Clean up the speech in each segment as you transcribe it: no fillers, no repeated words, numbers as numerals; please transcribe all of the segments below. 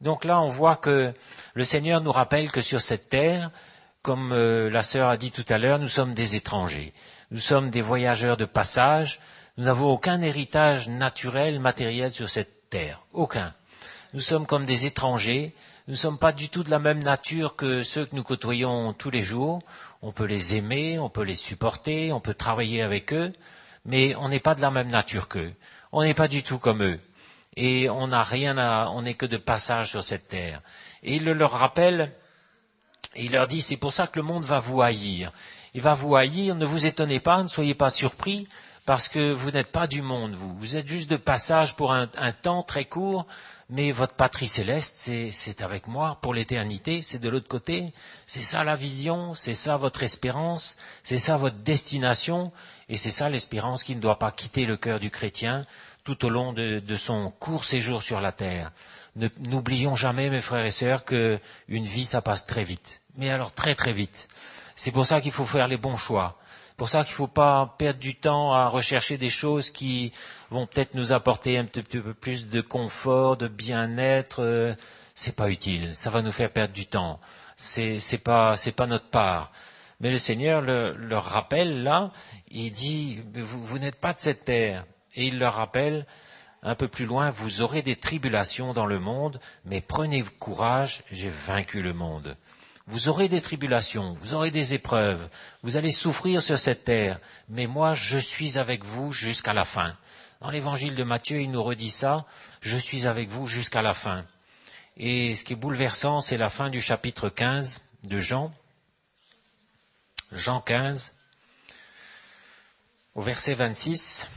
Donc là, on voit que le Seigneur nous rappelle que sur cette terre, comme la sœur a dit tout à l'heure, nous sommes des étrangers. Nous sommes des voyageurs de passage. Nous n'avons aucun héritage naturel, matériel sur cette terre. Aucun. Nous sommes comme des étrangers. Nous ne sommes pas du tout de la même nature que ceux que nous côtoyons tous les jours. On peut les aimer, on peut les supporter, on peut travailler avec eux, mais on n'est pas de la même nature qu'eux. On n'est pas du tout comme eux. Et on n'est que de passage sur cette terre. Et il leur rappelle, et il leur dit, c'est pour ça que le monde va vous haïr. Il va vous haïr, ne vous étonnez pas, ne soyez pas surpris, parce que vous n'êtes pas du monde, vous. Vous êtes juste de passage pour un temps très court, mais votre patrie céleste, c'est avec moi pour l'éternité, c'est de l'autre côté. C'est ça la vision, c'est ça votre espérance, c'est ça votre destination, et c'est ça l'espérance qui ne doit pas quitter le cœur du chrétien tout au long de son court séjour sur la terre. N'oublions jamais, mes frères et sœurs, qu'une vie, ça passe très vite. Mais alors très très vite. C'est pour ça qu'il faut faire les bons choix. C'est pour ça qu'il ne faut pas perdre du temps à rechercher des choses qui vont peut-être nous apporter un petit peu plus de confort, de bien-être. C'est pas utile. Ça va nous faire perdre du temps. C'est pas notre part. Mais le Seigneur leur rappelle là, il dit, vous n'êtes pas de cette terre. Et il leur rappelle, un peu plus loin, vous aurez des tribulations dans le monde, mais prenez courage, j'ai vaincu le monde. Vous aurez des tribulations, vous aurez des épreuves, vous allez souffrir sur cette terre, mais moi je suis avec vous jusqu'à la fin. Dans l'évangile de Matthieu, il nous redit ça, je suis avec vous jusqu'à la fin. Et ce qui est bouleversant, c'est la fin du chapitre 15 de Jean, Jean 15, au verset 26.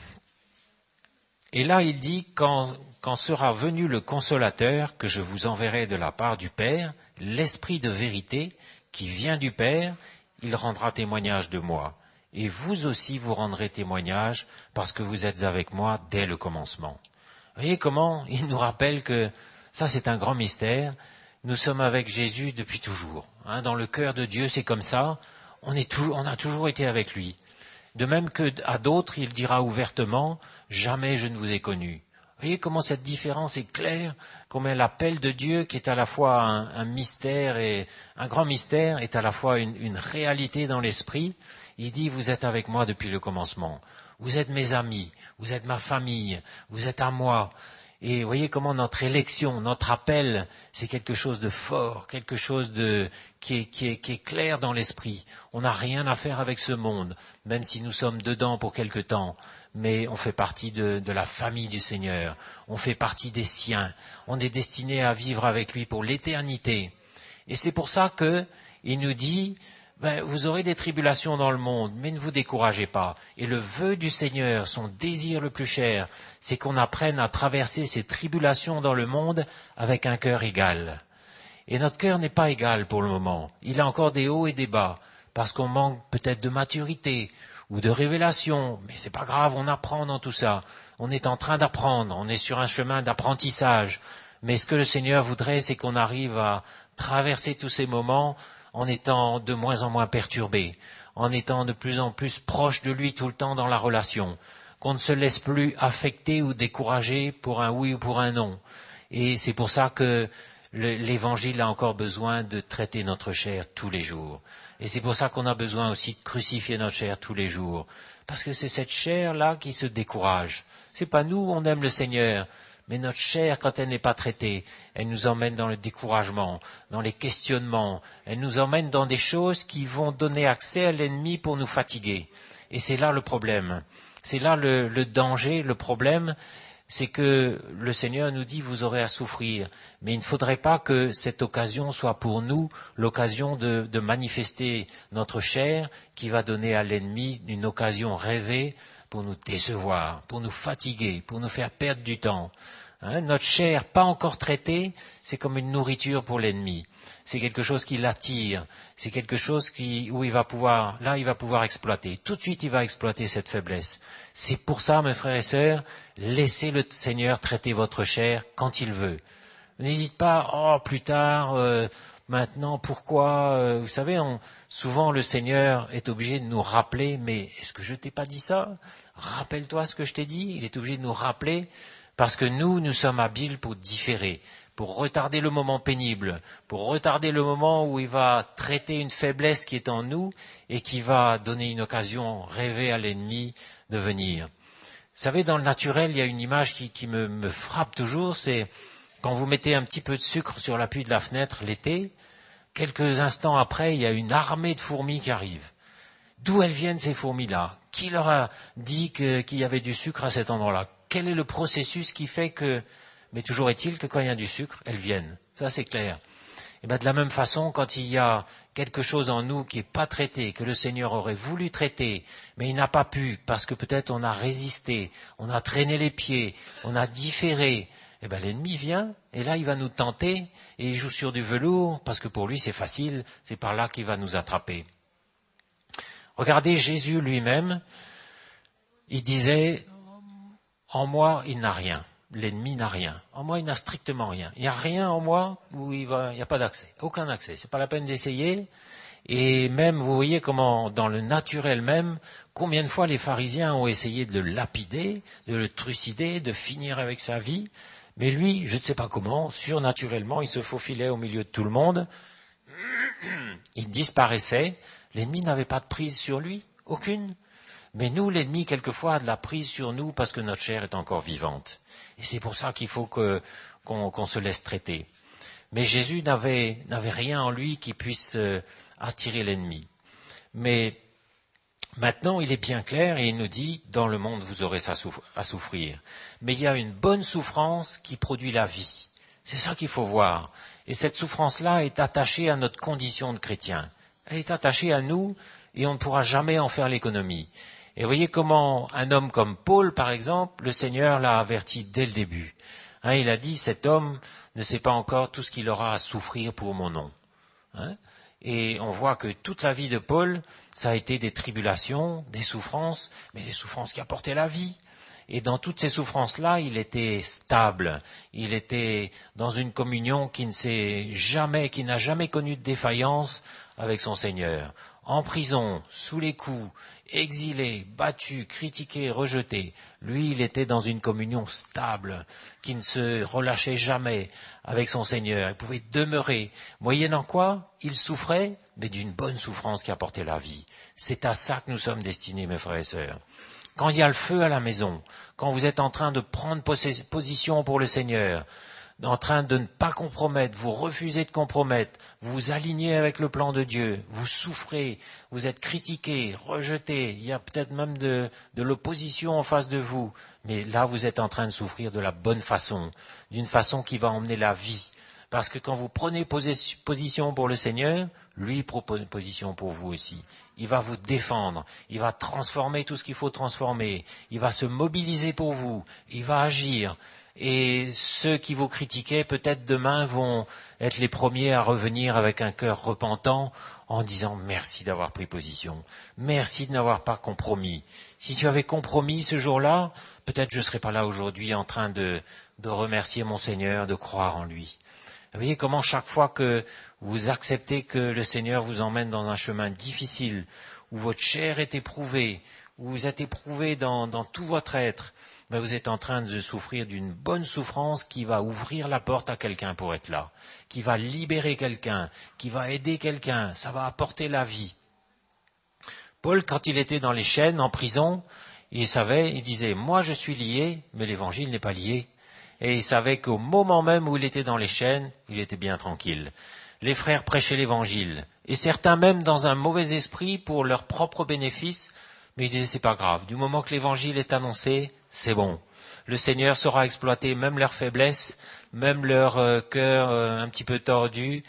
Et là, il dit, quand sera venu le consolateur que je vous enverrai de la part du Père, l'Esprit de vérité qui vient du Père, il rendra témoignage de moi. Et vous aussi, vous rendrez témoignage parce que vous êtes avec moi dès le commencement. Vous voyez comment il nous rappelle que ça, c'est un grand mystère. Nous sommes avec Jésus depuis toujours. Dans le cœur de Dieu, c'est comme ça. On a toujours été avec lui. De même que à d'autres, il dira ouvertement, jamais je ne vous ai connu. Vous voyez comment cette différence est claire, comment l'appel de Dieu, qui est à la fois un mystère et un grand mystère, est à la fois une réalité dans l'esprit. Il dit, vous êtes avec moi depuis le commencement. Vous êtes mes amis, vous êtes ma famille, vous êtes à moi. Et vous voyez comment notre élection, notre appel, c'est quelque chose de fort, quelque chose qui est clair dans l'esprit. On n'a rien à faire avec ce monde, même si nous sommes dedans pour quelque temps. Mais on fait partie de la famille du Seigneur. On fait partie des siens. On est destiné à vivre avec lui pour l'éternité. Et c'est pour ça que il nous dit, vous aurez des tribulations dans le monde, mais ne vous découragez pas. Et le vœu du Seigneur, son désir le plus cher, c'est qu'on apprenne à traverser ces tribulations dans le monde avec un cœur égal. Et notre cœur n'est pas égal pour le moment. Il a encore des hauts et des bas, parce qu'on manque peut-être de maturité ou de révélation. Mais c'est pas grave, on apprend dans tout ça. On est en train d'apprendre, on est sur un chemin d'apprentissage. Mais ce que le Seigneur voudrait, c'est qu'on arrive à traverser tous ces moments en étant de moins en moins perturbé, en étant de plus en plus proche de lui tout le temps dans la relation, qu'on ne se laisse plus affecter ou décourager pour un oui ou pour un non. Et c'est pour ça que l'Évangile a encore besoin de traiter notre chair tous les jours. Et c'est pour ça qu'on a besoin aussi de crucifier notre chair tous les jours. Parce que c'est cette chair-là qui se décourage. C'est pas nous, on aime le Seigneur. Mais notre chair, quand elle n'est pas traitée, elle nous emmène dans le découragement, dans les questionnements. Elle nous emmène dans des choses qui vont donner accès à l'ennemi pour nous fatiguer. Et c'est là le problème. C'est là le danger, le problème. C'est que le Seigneur nous dit, vous aurez à souffrir. Mais il ne faudrait pas que cette occasion soit pour nous l'occasion de manifester notre chair qui va donner à l'ennemi une occasion rêvée pour nous décevoir, pour nous fatiguer, pour nous faire perdre du temps. Notre chair pas encore traitée, c'est comme une nourriture pour l'ennemi. C'est quelque chose qui l'attire, c'est quelque chose où il va pouvoir exploiter. Tout de suite, il va exploiter cette faiblesse. C'est pour ça, mes frères et sœurs, laissez le Seigneur traiter votre chair quand il veut. N'hésite pas, plus tard, maintenant, pourquoi vous savez, souvent le Seigneur est obligé de nous rappeler, mais est-ce que je t'ai pas dit ça? Rappelle-toi ce que je t'ai dit. Il est obligé de nous rappeler. Parce que nous sommes habiles pour différer, pour retarder le moment pénible, pour retarder le moment où il va traiter une faiblesse qui est en nous et qui va donner une occasion rêvée à l'ennemi de venir. Vous savez, dans le naturel, il y a une image qui me frappe toujours, c'est quand vous mettez un petit peu de sucre sur l'appui de la fenêtre l'été, quelques instants après, il y a une armée de fourmis qui arrive. D'où elles viennent ces fourmis-là? Qui leur a dit qu'il y avait du sucre à cet endroit-là? Quel est le processus qui fait que... Mais toujours est-il que quand il y a du sucre, elles viennent. Ça, c'est clair. Et bien de la même façon, quand il y a quelque chose en nous qui n'est pas traité, que le Seigneur aurait voulu traiter, mais il n'a pas pu, parce que peut-être on a résisté, on a traîné les pieds, on a différé, et bien l'ennemi vient, et là il va nous tenter, et il joue sur du velours, parce que pour lui c'est facile, c'est par là qu'il va nous attraper. Regardez Jésus lui-même, il disait, en moi il n'a rien. L'ennemi n'a rien. En moi, il n'a strictement rien. Il n'y a rien en moi où il n'y a pas d'accès. Aucun accès. C'est pas la peine d'essayer. Et même, vous voyez comment, dans le naturel même, combien de fois les pharisiens ont essayé de le lapider, de le trucider, de finir avec sa vie. Mais lui, je ne sais pas comment, surnaturellement, il se faufilait au milieu de tout le monde. Il disparaissait. L'ennemi n'avait pas de prise sur lui. Aucune. Mais nous, l'ennemi, quelquefois, a de la prise sur nous parce que notre chair est encore vivante. Et c'est pour ça qu'il faut qu'on se laisse traiter. Mais Jésus n'avait rien en lui qui puisse attirer l'ennemi. Mais maintenant, il est bien clair et il nous dit, dans le monde, vous aurez ça à souffrir. Mais il y a une bonne souffrance qui produit la vie. C'est ça qu'il faut voir. Et cette souffrance-là est attachée à notre condition de chrétien. Elle est attachée à nous et on ne pourra jamais en faire l'économie. Et voyez comment un homme comme Paul, par exemple, le Seigneur l'a averti dès le début. Il a dit, cet homme ne sait pas encore tout ce qu'il aura à souffrir pour mon nom. Et on voit que toute la vie de Paul, ça a été des tribulations, des souffrances, mais des souffrances qui apportaient la vie. Et dans toutes ces souffrances-là, il était stable. Il était dans une communion qui n'a jamais connu de défaillance avec son Seigneur. En prison, sous les coups, exilé, battu, critiqué, rejeté. Lui, il était dans une communion stable, qui ne se relâchait jamais avec son Seigneur. Il pouvait demeurer. Moyennant quoi, il souffrait, mais d'une bonne souffrance qui apportait la vie. C'est à ça que nous sommes destinés, mes frères et sœurs. Quand il y a le feu à la maison, quand vous êtes en train de prendre position pour le Seigneur, en train de ne pas compromettre, vous refusez de compromettre, vous vous alignez avec le plan de Dieu, vous souffrez, vous êtes critiqué, rejeté, il y a peut-être même de l'opposition en face de vous, mais là vous êtes en train de souffrir de la bonne façon, d'une façon qui va emmener la vie. Parce que quand vous prenez position pour le Seigneur, lui propose position pour vous aussi. Il va vous défendre, il va transformer tout ce qu'il faut transformer, il va se mobiliser pour vous, il va agir. Et ceux qui vous critiquaient, peut-être demain, vont être les premiers à revenir avec un cœur repentant en disant merci d'avoir pris position, merci de n'avoir pas compromis. Si tu avais compromis ce jour-là, peut-être je ne serais pas là aujourd'hui en train de remercier mon Seigneur, de croire en lui. Vous voyez comment chaque fois que vous acceptez que le Seigneur vous emmène dans un chemin difficile, où votre chair est éprouvée, où vous êtes éprouvé dans tout votre être, ben vous êtes en train de souffrir d'une bonne souffrance qui va ouvrir la porte à quelqu'un pour être là, qui va libérer quelqu'un, qui va aider quelqu'un, ça va apporter la vie. Paul, quand il était dans les chaînes, en prison, il disait, moi je suis lié, mais l'évangile n'est pas lié. Et il savait qu'au moment même où il était dans les chaînes, il était bien tranquille. Les frères prêchaient l'évangile, et certains même dans un mauvais esprit pour leur propre bénéfice, mais il disait c'est pas grave, du moment que l'évangile est annoncé, c'est bon. Le Seigneur saura exploiter même leurs faiblesses, même leur cœur un petit peu tordu.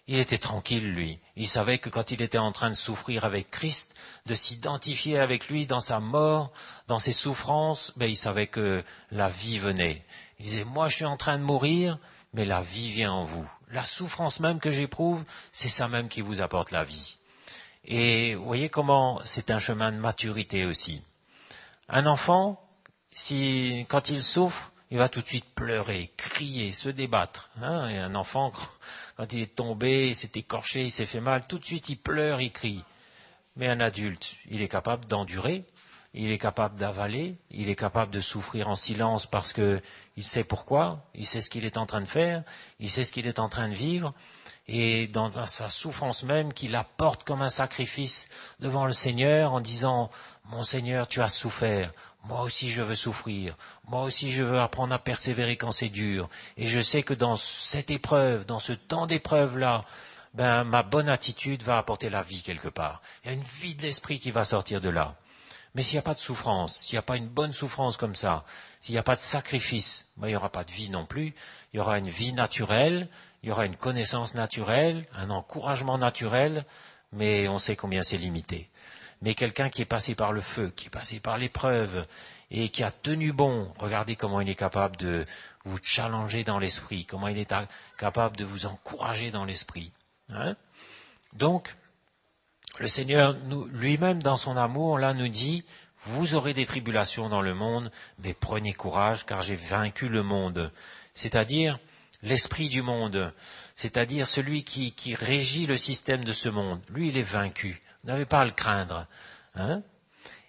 Il était tranquille, lui. Il savait que quand il était en train de souffrir avec Christ, de s'identifier avec lui dans sa mort, dans ses souffrances, il savait que la vie venait. Il disait, moi je suis en train de mourir, mais la vie vient en vous. La souffrance même que j'éprouve, c'est ça même qui vous apporte la vie. Et vous voyez comment c'est un chemin de maturité aussi. Un enfant, quand il souffre, il va tout de suite pleurer, crier, se débattre. Et un enfant, quand il est tombé, il s'est écorché, il s'est fait mal, tout de suite il pleure, il crie. Mais un adulte, il est capable d'endurer, il est capable d'avaler, il est capable de souffrir en silence parce que il sait pourquoi, il sait ce qu'il est en train de faire, il sait ce qu'il est en train de vivre, et dans sa souffrance même, qu'il apporte comme un sacrifice devant le Seigneur en disant « Mon Seigneur, tu as souffert, moi aussi je veux souffrir, moi aussi je veux apprendre à persévérer quand c'est dur, et je sais que dans cette épreuve, dans ce temps d'épreuve-là, ma bonne attitude va apporter la vie quelque part. Il y a une vie de l'esprit qui va sortir de là. » Mais s'il n'y a pas de souffrance, s'il n'y a pas une bonne souffrance comme ça, s'il n'y a pas de sacrifice, il n'y aura pas de vie non plus. Il y aura une vie naturelle, il y aura une connaissance naturelle, un encouragement naturel, mais on sait combien c'est limité. Mais quelqu'un qui est passé par le feu, qui est passé par l'épreuve et qui a tenu bon, regardez comment il est capable de vous challenger dans l'esprit, comment il est capable de vous encourager dans l'esprit. Hein? Donc, le Seigneur lui-même dans son amour, là, nous dit, vous aurez des tribulations dans le monde, mais prenez courage, car j'ai vaincu le monde. C'est-à-dire l'esprit du monde, c'est-à-dire celui qui régit le système de ce monde. Lui, il est vaincu. Vous n'avez pas à le craindre. Hein?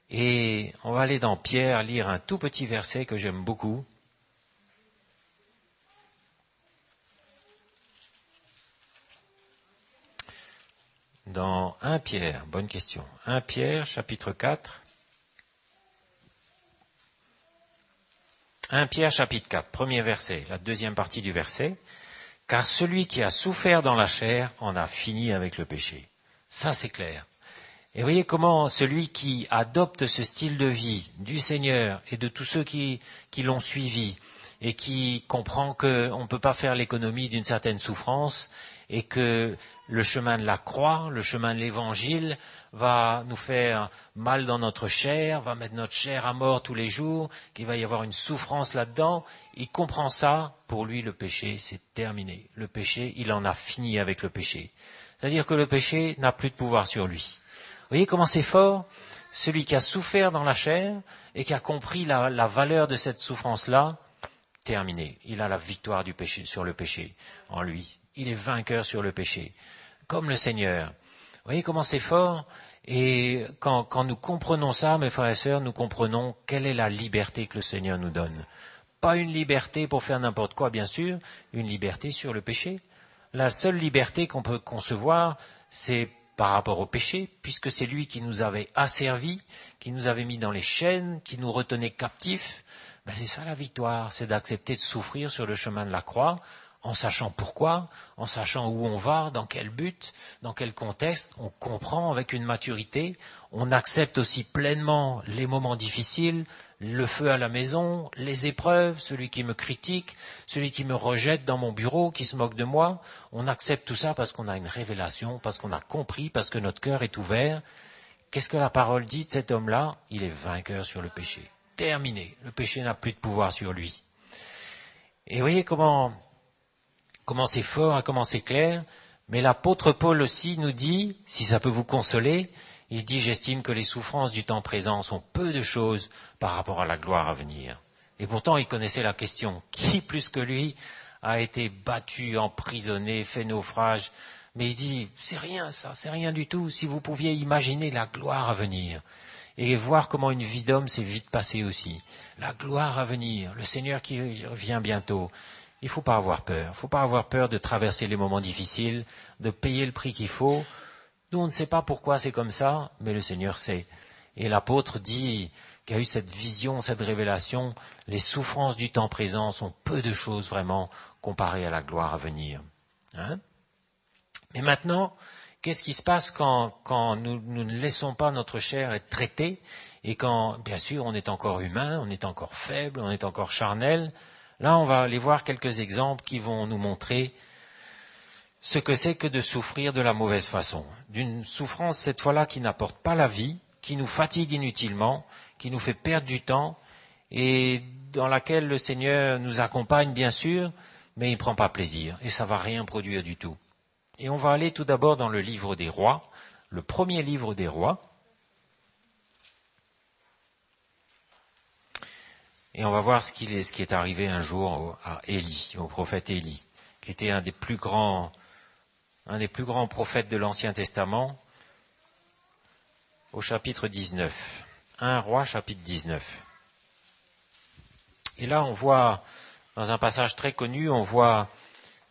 Et on va aller dans Pierre, lire un tout petit verset que j'aime beaucoup. Dans 1 Pierre, bonne question, 1 Pierre chapitre 4, 1 Pierre chapitre 4, premier verset, la deuxième partie du verset, « Car celui qui a souffert dans la chair en a fini avec le péché. » Ça c'est clair. Et voyez comment celui qui adopte ce style de vie du Seigneur et de tous ceux qui l'ont suivi et qui comprend qu'on ne peut pas faire l'économie d'une certaine souffrance et que le chemin de la croix, le chemin de l'évangile va nous faire mal dans notre chair, va mettre notre chair à mort tous les jours, qu'il va y avoir une souffrance là-dedans. Il comprend ça, pour lui le péché c'est terminé. Le péché, il en a fini avec le péché. C'est-à-dire que le péché n'a plus de pouvoir sur lui. Vous voyez comment c'est fort? Celui qui a souffert dans la chair et qui a compris la valeur de cette souffrance-là, terminé. Il a la victoire du péché sur le péché en lui. Il est vainqueur sur le péché, comme le Seigneur. Vous voyez comment c'est fort? Et quand nous comprenons ça, mes frères et sœurs, nous comprenons quelle est la liberté que le Seigneur nous donne. Pas une liberté pour faire n'importe quoi, bien sûr, une liberté sur le péché. La seule liberté qu'on peut concevoir, c'est par rapport au péché, puisque c'est lui qui nous avait asservis, qui nous avait mis dans les chaînes, qui nous retenait captifs. C'est ça la victoire, c'est d'accepter de souffrir sur le chemin de la croix, en sachant pourquoi, en sachant où on va, dans quel but, dans quel contexte, on comprend avec une maturité, on accepte aussi pleinement les moments difficiles, le feu à la maison, les épreuves, celui qui me critique, celui qui me rejette dans mon bureau, qui se moque de moi, on accepte tout ça parce qu'on a une révélation, parce qu'on a compris, parce que notre cœur est ouvert. Qu'est-ce que la parole dit de cet homme-là? Il est vainqueur sur le péché. Terminé. Le péché n'a plus de pouvoir sur lui. Et vous voyez comment c'est fort et comment c'est clair. Mais l'apôtre Paul aussi nous dit, si ça peut vous consoler, il dit, j'estime que les souffrances du temps présent sont peu de choses par rapport à la gloire à venir. Et pourtant, il connaissait la question. Qui plus que lui a été battu, emprisonné, fait naufrage? Mais il dit, c'est rien ça, c'est rien du tout. Si vous pouviez imaginer la gloire à venir et voir comment une vie d'homme s'est vite passée aussi. La gloire à venir, le Seigneur qui revient bientôt. Il ne faut pas avoir peur. Il ne faut pas avoir peur de traverser les moments difficiles, de payer le prix qu'il faut. Nous, on ne sait pas pourquoi c'est comme ça, mais le Seigneur sait. Et l'apôtre dit qu'il y a eu cette vision, cette révélation. Les souffrances du temps présent sont peu de choses vraiment comparées à la gloire à venir. Hein? Mais maintenant, qu'est-ce qui se passe quand nous ne laissons pas notre chair être traitée et quand, bien sûr, on est encore humain, on est encore faible, on est encore charnel? Là, on va aller voir quelques exemples qui vont nous montrer ce que c'est que de souffrir de la mauvaise façon. D'une souffrance, cette fois-là, qui n'apporte pas la vie, qui nous fatigue inutilement, qui nous fait perdre du temps et dans laquelle le Seigneur nous accompagne, bien sûr, mais il ne prend pas plaisir et ça ne va rien produire du tout. Et on va aller tout d'abord dans le livre des rois, le premier livre des rois. Et on va voir ce qui est arrivé un jour à Élie, au prophète Élie, qui était un des plus grands prophètes de l'Ancien Testament, au chapitre 19. 1 Roi chapitre 19. Et là, on voit, dans un passage très connu, on voit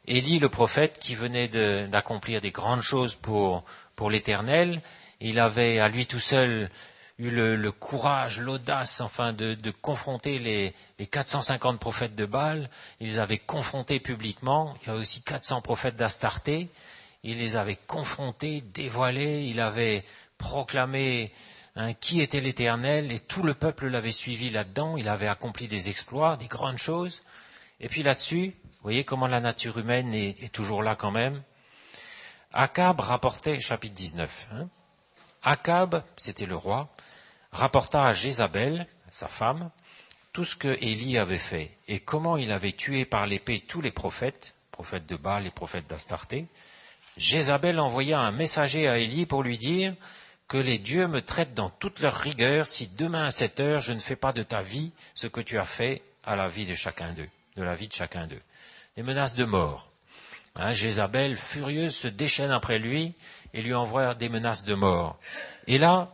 Élie le prophète qui venait d'accomplir des grandes choses pour l'Éternel. Il avait à lui tout seul eu le courage, l'audace, enfin, de confronter les 450 prophètes de Baal. Il les avait confrontés publiquement. Il y avait aussi 400 prophètes d'Astarté. Il les avait confrontés, dévoilés. Il avait proclamé qui était l'Éternel, et tout le peuple l'avait suivi là-dedans. Il avait accompli des exploits, des grandes choses. Et puis là-dessus, vous voyez comment la nature humaine est toujours là quand même. Akab rapportait, chapitre 19, Akab, c'était le roi, rapporta à Jézabel, sa femme, tout ce que Élie avait fait, et comment il avait tué par l'épée tous les prophètes de Baal et prophètes d'Astarté. Jézabel envoya un messager à Élie pour lui dire que les dieux me traitent dans toute leur rigueur si demain à 7 heures je ne fais pas de ta vie ce que tu as fait à la vie de chacun d'eux, de la vie de chacun d'eux. Des menaces de mort. Jézabel, furieuse, se déchaîne après lui et lui envoie des menaces de mort. Et là,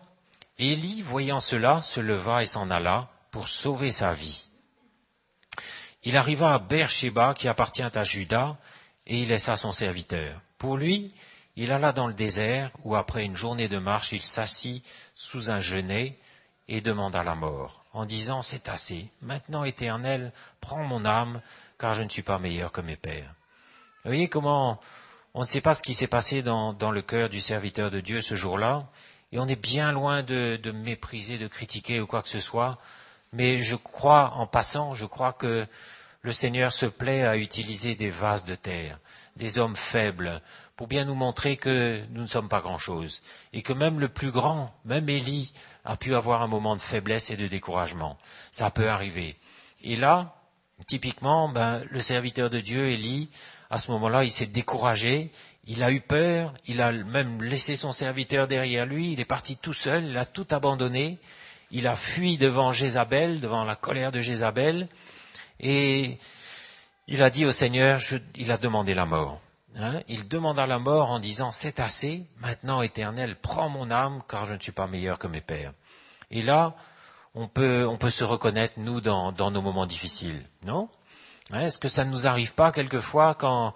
Élie, voyant cela, se leva et s'en alla pour sauver sa vie. Il arriva à Beer-Shéba, qui appartient à Juda, et il laissa son serviteur. Pour lui, il alla dans le désert, où après une journée de marche, il s'assit sous un genêt et demanda la mort, en disant « C'est assez, maintenant, Éternel, prends mon âme, car je ne suis pas meilleur que mes pères. » Vous voyez comment on ne sait pas ce qui s'est passé dans le cœur du serviteur de Dieu ce jour-là, et on est bien loin de mépriser, de critiquer ou quoi que ce soit, mais je crois, en passant, que le Seigneur se plaît à utiliser des vases de terre, des hommes faibles, pour bien nous montrer que nous ne sommes pas grand-chose, et que même le plus grand, même Élie, a pu avoir un moment de faiblesse et de découragement. Ça peut arriver. Et là, typiquement, le serviteur de Dieu, Élie, à ce moment-là, il s'est découragé, il a eu peur, il a même laissé son serviteur derrière lui, il est parti tout seul, il a tout abandonné, il a fui devant Jézabel, devant la colère de Jézabel, et il a dit au Seigneur, il a demandé la mort. Il demanda la mort en disant, c'est assez, maintenant Éternel, prends mon âme, car je ne suis pas meilleur que mes pères. Et là, on peut se reconnaître, nous, dans nos moments difficiles, non ? Est-ce que ça ne nous arrive pas quelquefois quand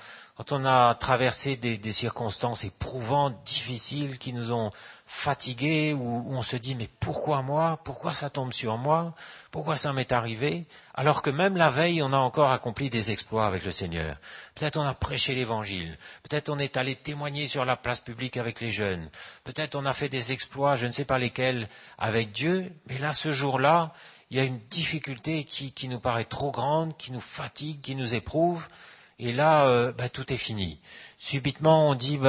on a traversé des circonstances éprouvantes, difficiles, qui nous ont fatigués, où on se dit mais pourquoi moi? Pourquoi ça tombe sur moi? Pourquoi ça m'est arrivé? Alors que même la veille, on a encore accompli des exploits avec le Seigneur. Peut-être on a prêché l'évangile, peut-être on est allé témoigner sur la place publique avec les jeunes, peut-être on a fait des exploits, je ne sais pas lesquels, avec Dieu, mais là, ce jour-là, il y a une difficulté qui nous paraît trop grande, qui nous fatigue, qui nous éprouve, et là, tout est fini. Subitement, on dit,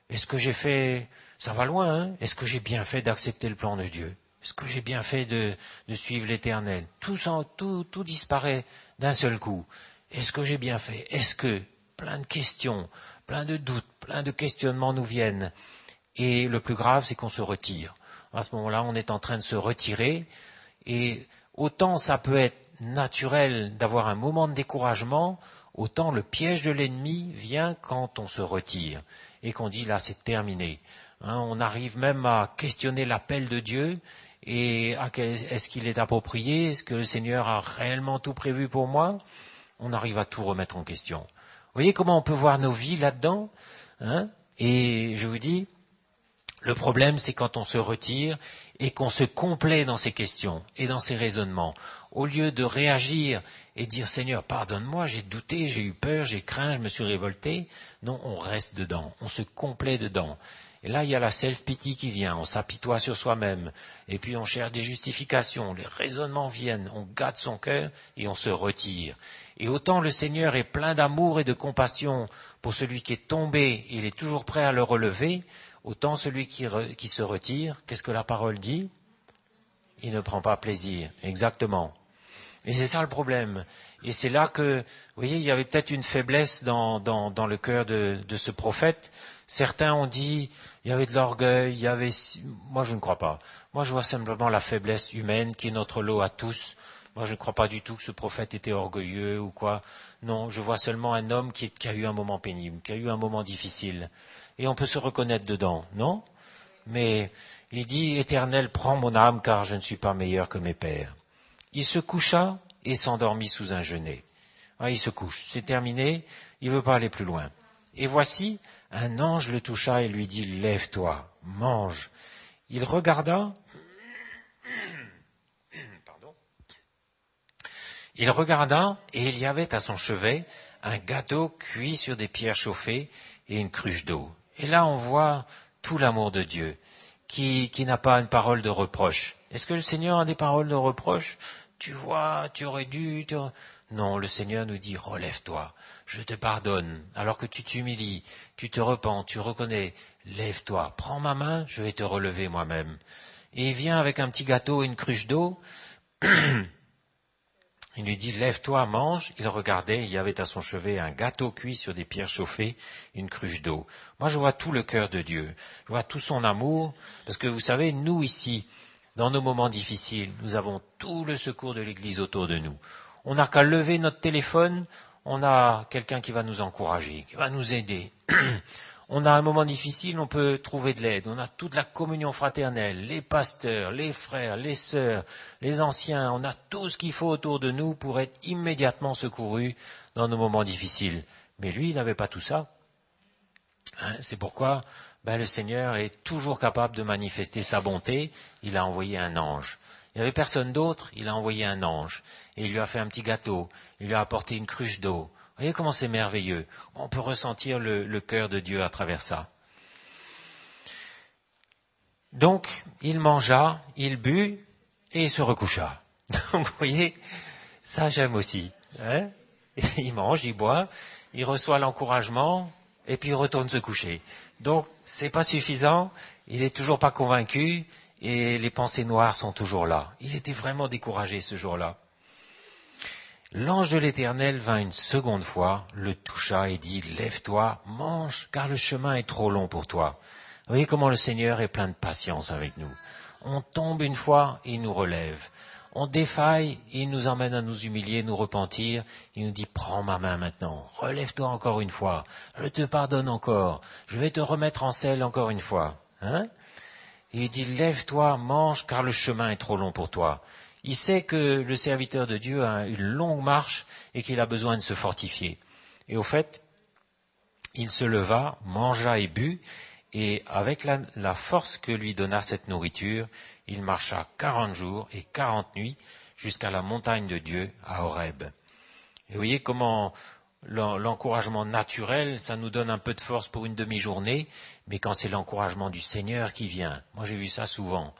est-ce que j'ai fait, ça va loin, est-ce que j'ai bien fait d'accepter le plan de Dieu? Est-ce que j'ai bien fait de suivre l'Éternel? Tout disparaît d'un seul coup. Est-ce que j'ai bien fait? Est-ce que, plein de questions, plein de doutes, plein de questionnements nous viennent. Et le plus grave, c'est qu'on se retire. À ce moment-là, on est en train de se retirer. Et autant ça peut être naturel d'avoir un moment de découragement, autant le piège de l'ennemi vient quand on se retire et qu'on dit là c'est terminé. On arrive même à questionner l'appel de Dieu et est-ce qu'il est approprié, est-ce que le Seigneur a réellement tout prévu pour moi? On arrive à tout remettre en question. Vous voyez comment on peut voir nos vies là-dedans, Et je vous dis, le problème, c'est quand on se retire et qu'on se complaît dans ces questions et dans ces raisonnements. Au lieu de réagir et dire « Seigneur, pardonne-moi, j'ai douté, j'ai eu peur, j'ai craint, je me suis révolté », non, on reste dedans, on se complaît dedans. Et là, il y a la self-pity qui vient, on s'apitoie sur soi-même, et puis on cherche des justifications, les raisonnements viennent, on gâte son cœur et on se retire. Et autant le Seigneur est plein d'amour et de compassion pour celui qui est tombé, il est toujours prêt à le relever, autant celui qui se retire, qu'est-ce que la parole dit? Il ne prend pas plaisir, exactement. Et c'est ça le problème. Et c'est là que, vous voyez, il y avait peut-être une faiblesse dans le cœur de ce prophète. Certains ont dit, il y avait de l'orgueil, moi je ne crois pas. Moi je vois simplement la faiblesse humaine qui est notre lot à tous. Moi je ne crois pas du tout que ce prophète était orgueilleux ou quoi. Non, je vois seulement un homme qui a eu un moment pénible, qui a eu un moment difficile. Et on peut se reconnaître dedans, non? mais il dit, Éternel, prends mon âme, car je ne suis pas meilleur que mes pères. Il se coucha et s'endormit sous un genêt. Il se couche, c'est terminé, il veut pas aller plus loin. Et voici, un ange le toucha et lui dit, lève-toi, mange. Il regarda, et il y avait à son chevet un gâteau cuit sur des pierres chauffées et une cruche d'eau. Et là, on voit tout l'amour de Dieu, qui n'a pas une parole de reproche. Est-ce que le Seigneur a des paroles de reproche? Tu vois, tu aurais dû... Non, le Seigneur nous dit, relève-toi, je te pardonne. Alors que tu t'humilies, tu te repens, tu reconnais, lève-toi, prends ma main, je vais te relever moi-même. Et il vient avec un petit gâteau et une cruche d'eau. Il lui dit, lève-toi, mange. Il regardait, il y avait à son chevet un gâteau cuit sur des pierres chauffées, une cruche d'eau. Moi, je vois tout le cœur de Dieu. Je vois tout son amour. Parce que vous savez, nous ici, dans nos moments difficiles, nous avons tout le secours de l'Église autour de nous. On n'a qu'à lever notre téléphone, on a quelqu'un qui va nous encourager, qui va nous aider. On a un moment difficile, on peut trouver de l'aide. On a toute la communion fraternelle, les pasteurs, les frères, les sœurs, les anciens. On a tout ce qu'il faut autour de nous pour être immédiatement secourus dans nos moments difficiles. Mais lui, il n'avait pas tout ça. C'est pourquoi le Seigneur est toujours capable de manifester sa bonté. Il a envoyé un ange. Il n'y avait personne d'autre, il a envoyé un ange. Et il lui a fait un petit gâteau, il lui a apporté une cruche d'eau. Vous voyez comment c'est merveilleux. On peut ressentir le cœur de Dieu à travers ça. Donc, il mangea, il but et il se recoucha. Donc, vous voyez, ça j'aime aussi. Il mange, il boit, il reçoit l'encouragement et puis il retourne se coucher. Donc, c'est pas suffisant, il est toujours pas convaincu et les pensées noires sont toujours là. Il était vraiment découragé ce jour-là. L'ange de l'Éternel vint une seconde fois, le toucha et dit, lève-toi, mange, car le chemin est trop long pour toi. Vous voyez comment le Seigneur est plein de patience avec nous. On tombe une fois et il nous relève. On défaille et il nous emmène à nous humilier, nous repentir. Il nous dit, prends ma main maintenant, relève-toi encore une fois, je te pardonne encore, je vais te remettre en selle encore une fois. Il dit, lève-toi, mange, car le chemin est trop long pour toi. Il sait que le serviteur de Dieu a une longue marche et qu'il a besoin de se fortifier. Et au fait, il se leva, mangea et but, et avec la force que lui donna cette nourriture, il marcha 40 jours et 40 nuits jusqu'à la montagne de Dieu à Horeb. Et vous voyez comment l'encouragement naturel, ça nous donne un peu de force pour une demi-journée, mais quand c'est l'encouragement du Seigneur qui vient, moi j'ai vu ça souvent,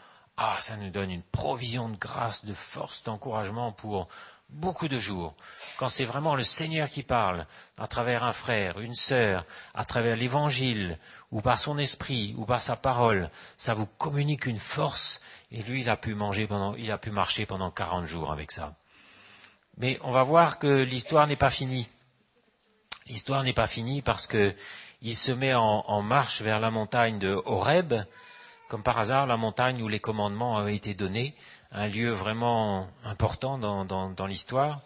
ça nous donne une provision de grâce, de force, d'encouragement pour beaucoup de jours. Quand c'est vraiment le Seigneur qui parle, à travers un frère, une sœur, à travers l'évangile, ou par son esprit, ou par sa parole, ça vous communique une force, et lui il a pu marcher pendant 40 jours avec ça. Mais on va voir que l'histoire n'est pas finie. L'histoire n'est pas finie parce que il se met en marche vers la montagne de Horeb, comme par hasard, la montagne où les commandements avaient été donnés, un lieu vraiment important dans l'histoire.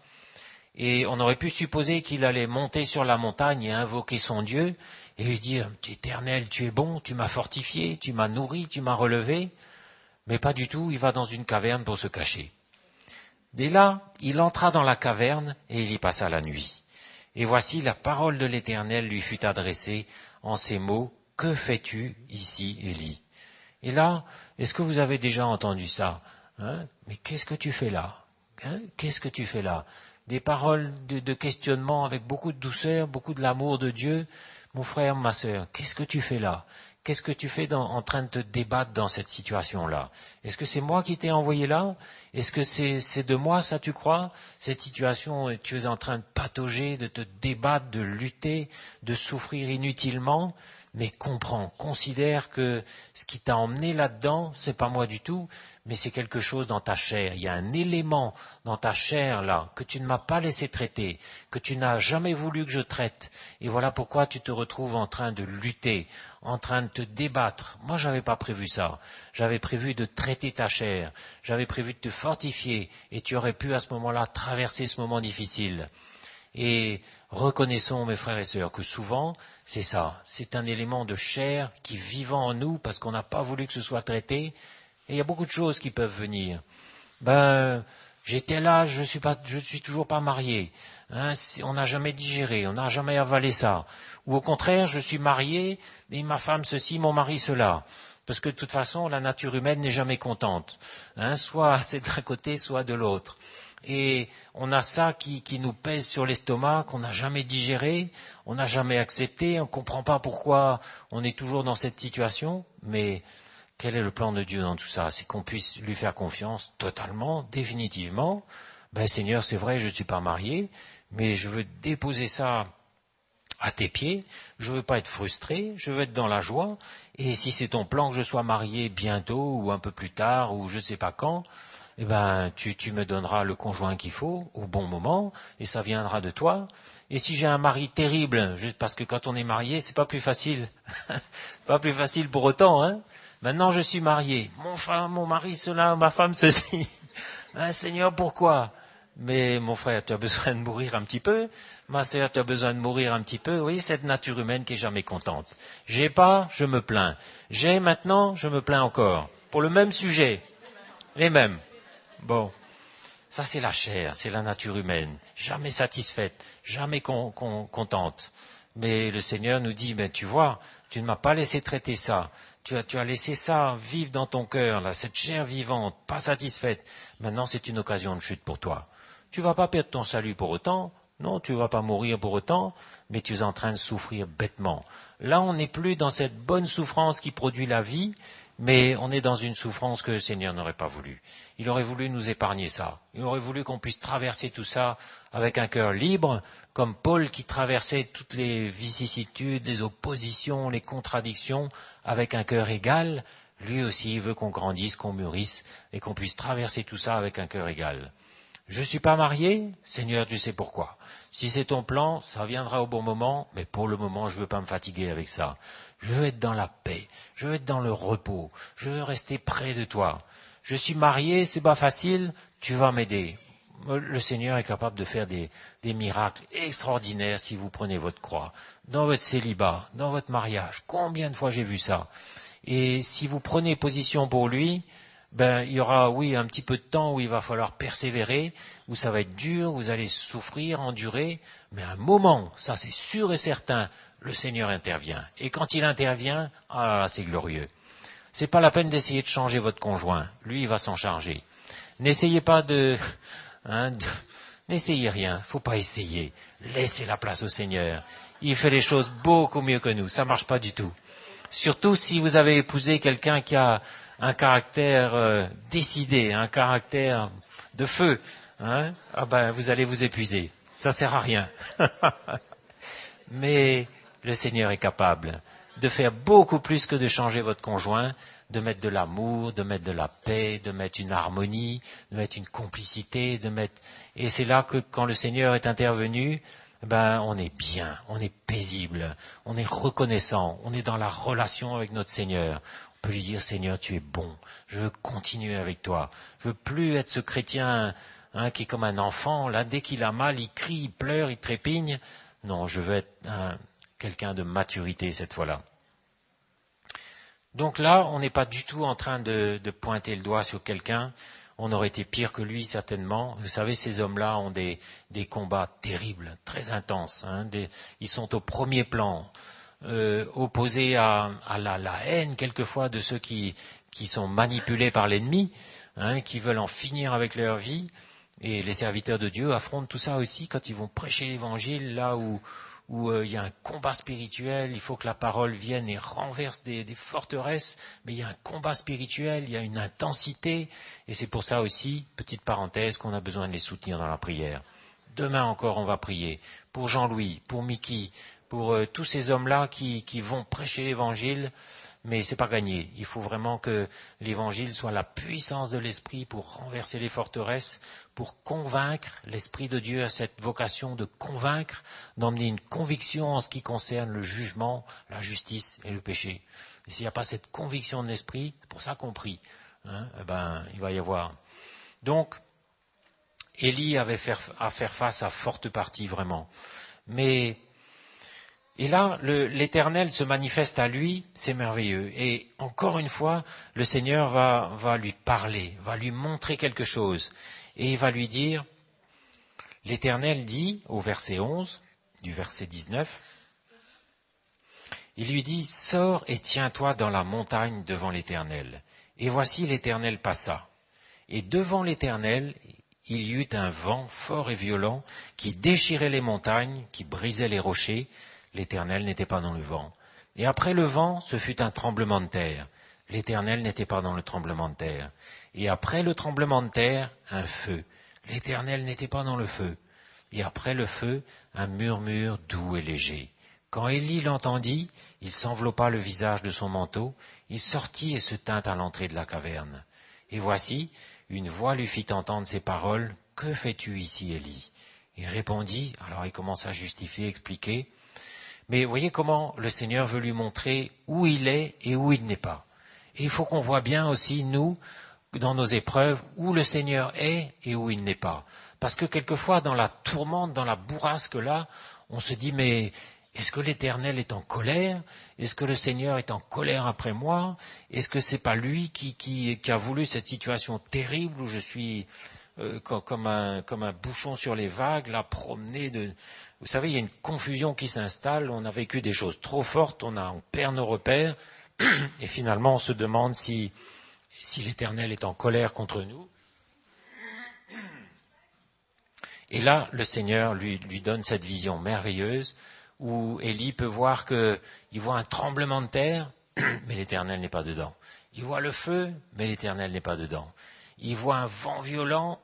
Et on aurait pu supposer qu'il allait monter sur la montagne et invoquer son Dieu, et lui dire, Éternel, tu es bon, tu m'as fortifié, tu m'as nourri, tu m'as relevé. Mais pas du tout, il va dans une caverne pour se cacher. Dès là, il entra dans la caverne et il y passa la nuit. Et voici la parole de l'Éternel lui fut adressée en ces mots, « Que fais-tu ici, Élie ?» Et là, est-ce que vous avez déjà entendu ça? Mais qu'est-ce que tu fais là? Qu'est-ce que tu fais là? Des paroles de questionnement avec beaucoup de douceur, beaucoup de l'amour de Dieu. Mon frère, ma sœur, qu'est-ce que tu fais là? Qu'est-ce que tu fais en train de te débattre dans cette situation-là? Est-ce que c'est moi qui t'ai envoyé là? Est-ce que c'est de moi, ça tu crois? Cette situation, tu es en train de patauger, de te débattre, de lutter, de souffrir inutilement? Mais comprends, considère que ce qui t'a emmené là-dedans, c'est pas moi du tout, mais c'est quelque chose dans ta chair. Il y a un élément dans ta chair là que tu ne m'as pas laissé traiter, que tu n'as jamais voulu que je traite. Et voilà pourquoi tu te retrouves en train de lutter, en train de te débattre. Moi, j'avais pas prévu ça. J'avais prévu de traiter ta chair. J'avais prévu de te fortifier et tu aurais pu à ce moment-là traverser ce moment difficile. Et reconnaissons, mes frères et sœurs, que souvent, c'est ça. C'est un élément de chair qui est vivant en nous parce qu'on n'a pas voulu que ce soit traité. Et il y a beaucoup de choses qui peuvent venir. J'étais là, je suis toujours pas marié. Hein, on n'a jamais digéré, on n'a jamais avalé ça. Ou au contraire, je suis marié et ma femme ceci, mon mari cela. Parce que de toute façon, la nature humaine n'est jamais contente. Hein, soit c'est d'un côté, soit de l'autre. Et on a ça qui nous pèse sur l'estomac, qu'on n'a jamais digéré, on n'a jamais accepté, on ne comprend pas pourquoi on est toujours dans cette situation, mais quel est le plan de Dieu dans tout ça? C'est qu'on puisse lui faire confiance totalement, définitivement. Seigneur, c'est vrai, je ne suis pas marié, mais je veux déposer ça à tes pieds, je ne veux pas être frustré, je veux être dans la joie, et si c'est ton plan que je sois marié bientôt, ou un peu plus tard, ou je ne sais pas quand, tu me donneras le conjoint qu'il faut, au bon moment, et ça viendra de toi. Et si j'ai un mari terrible, juste parce que quand on est marié, c'est pas plus facile, pas plus facile pour autant, hein. Maintenant je suis marié, mon mari cela, ma femme ceci, Seigneur, pourquoi? Mais mon frère, tu as besoin de mourir un petit peu. Ma sœur, tu as besoin de mourir un petit peu. Oui, cette nature humaine qui est jamais contente. J'ai pas, je me plains. J'ai maintenant, je me plains encore. Pour le même sujet. Les mêmes. Bon. Ça, c'est la chair, c'est la nature humaine. Jamais satisfaite, jamais contente. Mais le Seigneur nous dit, tu vois, tu ne m'as pas laissé traiter ça. Tu as laissé ça vivre dans ton cœur, là, cette chair vivante, pas satisfaite. Maintenant, c'est une occasion de chute pour toi. Tu vas pas perdre ton salut pour autant, non, tu vas pas mourir pour autant, mais tu es en train de souffrir bêtement. Là, on n'est plus dans cette bonne souffrance qui produit la vie, mais on est dans une souffrance que le Seigneur n'aurait pas voulu. Il aurait voulu nous épargner ça. Il aurait voulu qu'on puisse traverser tout ça avec un cœur libre, comme Paul qui traversait toutes les vicissitudes, les oppositions, les contradictions, avec un cœur égal. Lui aussi, il veut qu'on grandisse, qu'on mûrisse, et qu'on puisse traverser tout ça avec un cœur égal. Je ne suis pas marié, Seigneur, tu sais pourquoi. Si c'est ton plan, ça viendra au bon moment, mais pour le moment, je ne veux pas me fatiguer avec ça. Je veux être dans la paix, je veux être dans le repos, je veux rester près de toi. Je suis marié, c'est pas facile, tu vas m'aider. Le Seigneur est capable de faire des miracles extraordinaires si vous prenez votre croix. Dans votre célibat, dans votre mariage, combien de fois j'ai vu ça? Et si vous prenez position pour lui, il y aura, oui, un petit peu de temps où il va falloir persévérer, où ça va être dur, vous allez souffrir, endurer, mais à un moment, ça c'est sûr et certain, le Seigneur intervient. Et quand il intervient, c'est glorieux. C'est pas la peine d'essayer de changer votre conjoint, lui il va s'en charger. N'essayez pas n'essayez rien, faut pas essayer. Laissez la place au Seigneur. Il fait les choses beaucoup mieux que nous, ça marche pas du tout. Surtout si vous avez épousé quelqu'un qui a un caractère décidé, un caractère de feu, vous allez vous épuiser. Ça sert à rien. Mais le Seigneur est capable de faire beaucoup plus que de changer votre conjoint, de mettre de l'amour, de mettre de la paix, de mettre une harmonie, de mettre une complicité, et c'est là que quand le Seigneur est intervenu, on est bien, on est paisible, on est reconnaissant, on est dans la relation avec notre Seigneur. On peut lui dire, Seigneur, tu es bon, je veux continuer avec toi. Je veux plus être ce chrétien qui est comme un enfant, là, dès qu'il a mal, il crie, il pleure, il trépigne. Non, je veux être quelqu'un de maturité cette fois-là. Donc là, on n'est pas du tout en train de pointer le doigt sur quelqu'un. On aurait été pire que lui, certainement. Vous savez, ces hommes-là ont des combats terribles, très intenses. Ils sont au premier plan, opposés à la haine, quelquefois, de ceux qui sont manipulés par l'ennemi, qui veulent en finir avec leur vie. Et les serviteurs de Dieu affrontent tout ça aussi quand ils vont prêcher l'Évangile, là où il y a un combat spirituel, il faut que la parole vienne et renverse des forteresses, mais il y a un combat spirituel, il y a une intensité, et c'est pour ça aussi, petite parenthèse, qu'on a besoin de les soutenir dans la prière. Demain encore, on va prier pour Jean-Louis, pour Mickey, pour tous ces hommes-là qui vont prêcher l'Évangile, mais c'est pas gagné. Il faut vraiment que l'Évangile soit la puissance de l'Esprit pour renverser les forteresses, pour convaincre. L'Esprit de Dieu a cette vocation de convaincre, d'emmener une conviction en ce qui concerne le jugement, la justice et le péché. Et s'il n'y a pas cette conviction de l'Esprit, c'est pour ça qu'on prie, il va y avoir. Donc, Élie avait à faire face à forte partie vraiment. Et là, l'Éternel se manifeste à lui, c'est merveilleux. Et encore une fois, le Seigneur va lui parler, va lui montrer quelque chose. Et il va lui dire, l'Éternel dit, au verset 11, du verset 19, il lui dit, sors et tiens-toi dans la montagne devant l'Éternel. Et voici l'Éternel passa. Et devant l'Éternel, il y eut un vent fort et violent qui déchirait les montagnes, qui brisait les rochers. L'Éternel n'était pas dans le vent. Et après le vent, ce fut un tremblement de terre. L'Éternel n'était pas dans le tremblement de terre. Et après le tremblement de terre, un feu. L'Éternel n'était pas dans le feu. Et après le feu, un murmure doux et léger. Quand Élie l'entendit, il s'enveloppa le visage de son manteau, il sortit et se tint à l'entrée de la caverne. Et voici, une voix lui fit entendre ces paroles, « Que fais-tu ici, Élie ?» Il répondit, alors il commence à justifier, expliquer, mais voyez comment le Seigneur veut lui montrer où il est et où il n'est pas. Et il faut qu'on voit bien aussi, nous, dans nos épreuves, où le Seigneur est et où il n'est pas. Parce que quelquefois, dans la tourmente, dans la bourrasque là, on se dit, mais est-ce que l'Éternel est en colère? Est-ce que le Seigneur est en colère après moi? Est-ce que c'est pas lui qui a voulu cette situation terrible où je suis comme un bouchon sur les vagues, là, promené de... Vous savez, il y a une confusion qui s'installe, on a vécu des choses trop fortes, on perd nos repères, et finalement on se demande si l'Éternel est en colère contre nous. Et là, le Seigneur lui donne cette vision merveilleuse, où Élie peut voir il voit un tremblement de terre, mais l'Éternel n'est pas dedans. Il voit le feu, mais l'Éternel n'est pas dedans. Il voit un vent violent,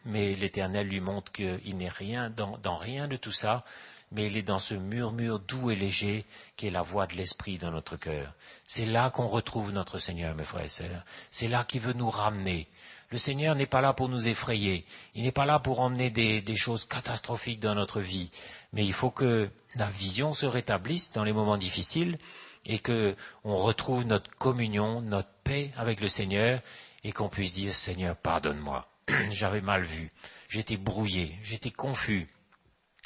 mais l'Éternel lui montre qu'il n'est rien dans rien de tout ça, mais il est dans ce murmure doux et léger qui est la voix de l'Esprit dans notre cœur. C'est là qu'on retrouve notre Seigneur, mes frères et sœurs. C'est là qu'il veut nous ramener. Le Seigneur n'est pas là pour nous effrayer. Il n'est pas là pour emmener des choses catastrophiques dans notre vie. Mais il faut que la vision se rétablisse dans les moments difficiles et que on retrouve notre communion, notre paix avec le Seigneur et qu'on puisse dire, Seigneur, pardonne-moi. J'avais mal vu, j'étais brouillé, j'étais confus,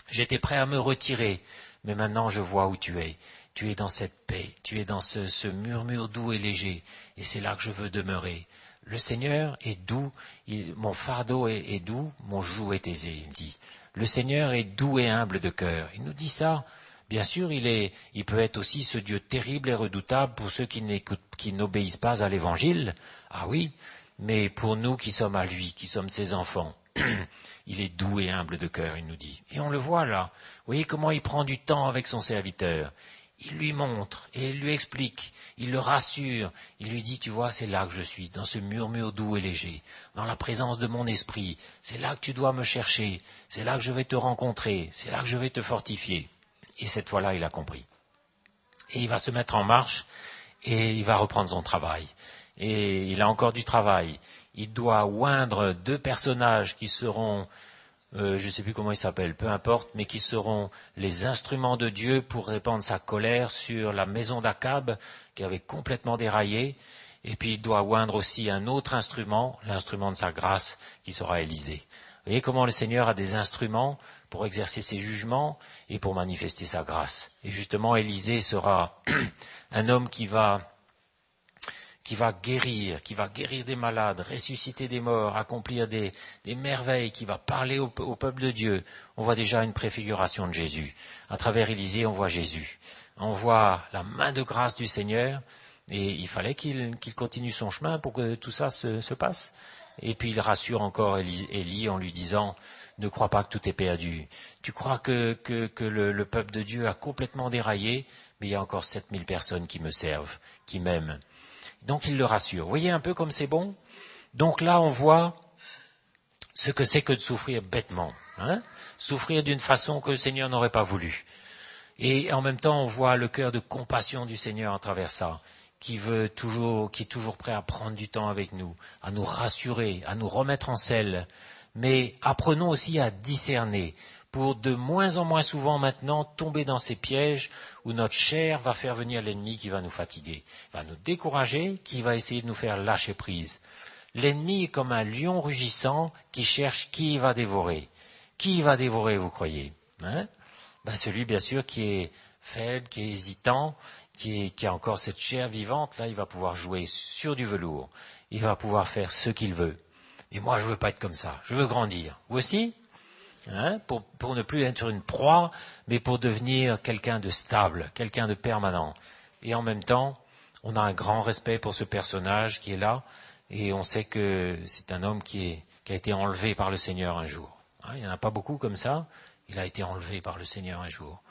j'étais prêt à me retirer, mais maintenant je vois où tu es. Tu es dans cette paix, tu es dans ce murmure doux et léger, et c'est là que je veux demeurer. Le Seigneur est doux, mon fardeau est doux, mon joug est aisé, il dit. Le Seigneur est doux et humble de cœur. Il nous dit ça. Bien sûr, il peut être aussi ce Dieu terrible et redoutable pour ceux qui n'obéissent pas à l'Évangile. Ah oui, mais pour nous qui sommes à lui, qui sommes ses enfants, il est doux et humble de cœur, il nous dit. Et on le voit là. Vous voyez comment il prend du temps avec son serviteur. Il lui montre et il lui explique, il le rassure, il lui dit, tu vois, c'est là que je suis, dans ce murmure doux et léger, dans la présence de mon esprit, c'est là que tu dois me chercher, c'est là que je vais te rencontrer, c'est là que je vais te fortifier. Et cette fois-là, il a compris. Et il va se mettre en marche et il va reprendre son travail. Et il a encore du travail. Il doit oindre 2 personnages qui seront... je ne sais plus comment ils s'appellent, peu importe, mais qui seront les instruments de Dieu pour répandre sa colère sur la maison d'Akab, qui avait complètement déraillé. Et puis il doit oindre aussi un autre instrument, l'instrument de sa grâce, qui sera Élisée. Vous voyez comment le Seigneur a des instruments pour exercer ses jugements et pour manifester sa grâce. Et justement, Élisée sera un homme qui va guérir des malades, ressusciter des morts, accomplir des merveilles, qui va parler au peuple de Dieu. On voit déjà une préfiguration de Jésus. À travers Élisée, on voit Jésus. On voit la main de grâce du Seigneur, et il fallait qu'il continue son chemin pour que tout ça se passe. Et puis il rassure encore Élie en lui disant, ne crois pas que tout est perdu. Tu crois que le peuple de Dieu a complètement déraillé, mais il y a encore 7000 personnes qui me servent, qui m'aiment. Donc il le rassure. Vous voyez un peu comme c'est bon? Donc là on voit ce que c'est que de souffrir bêtement. Souffrir d'une façon que le Seigneur n'aurait pas voulu. Et en même temps on voit le cœur de compassion du Seigneur à travers ça, qui est toujours prêt à prendre du temps avec nous, à nous rassurer, à nous remettre en selle. Mais apprenons aussi à discerner, pour de moins en moins souvent maintenant tomber dans ces pièges où notre chair va faire venir l'ennemi qui va nous fatiguer, va nous décourager, qui va essayer de nous faire lâcher prise. L'ennemi est comme un lion rugissant qui cherche qui il va dévorer. Qui il va dévorer, vous croyez, hein? Celui, bien sûr, qui est faible, qui est hésitant, qui a encore cette chair vivante, là, il va pouvoir jouer sur du velours. Il va pouvoir faire ce qu'il veut. Et moi, je veux pas être comme ça. Je veux grandir. Vous aussi? Hein? Pour ne plus être une proie, mais pour devenir quelqu'un de stable, quelqu'un de permanent. Et en même temps, on a un grand respect pour ce personnage qui est là, et on sait que c'est un homme qui a été enlevé par le Seigneur un jour. Hein? Il n'y en a pas beaucoup comme ça. Il a été enlevé par le Seigneur un jour.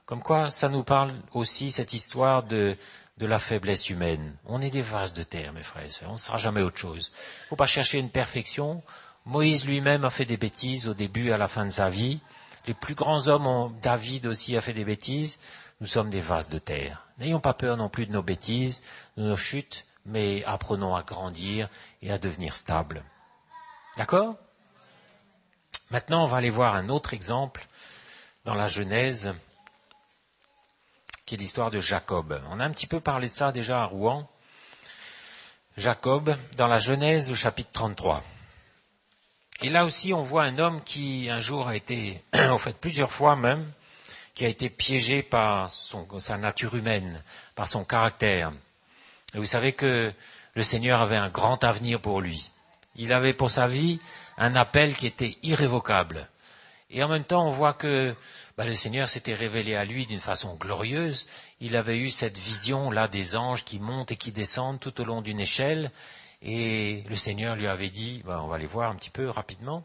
Comme quoi, ça nous parle aussi, cette histoire de la faiblesse humaine. On est des vases de terre, mes frères et sœurs. On ne sera jamais autre chose. Il ne faut pas chercher une perfection. Moïse lui-même a fait des bêtises au début et à la fin de sa vie. Les plus grands hommes, David aussi a fait des bêtises. Nous sommes des vases de terre. N'ayons pas peur non plus de nos bêtises, de nos chutes, mais apprenons à grandir et à devenir stables. D'accord? Maintenant, on va aller voir un autre exemple dans la Genèse, qui est l'histoire de Jacob. On a un petit peu parlé de ça déjà à Rouen. Jacob, dans la Genèse, au chapitre 33. Et là aussi, on voit un homme qui, un jour, a été, en fait, plusieurs fois même, qui a été piégé par sa nature humaine, par son caractère. Et vous savez que le Seigneur avait un grand avenir pour lui. Il avait pour sa vie un appel qui était irrévocable. Et en même temps, on voit que le Seigneur s'était révélé à lui d'une façon glorieuse. Il avait eu cette vision-là des anges qui montent et qui descendent tout au long d'une échelle. Et le Seigneur lui avait dit, on va les voir un petit peu rapidement,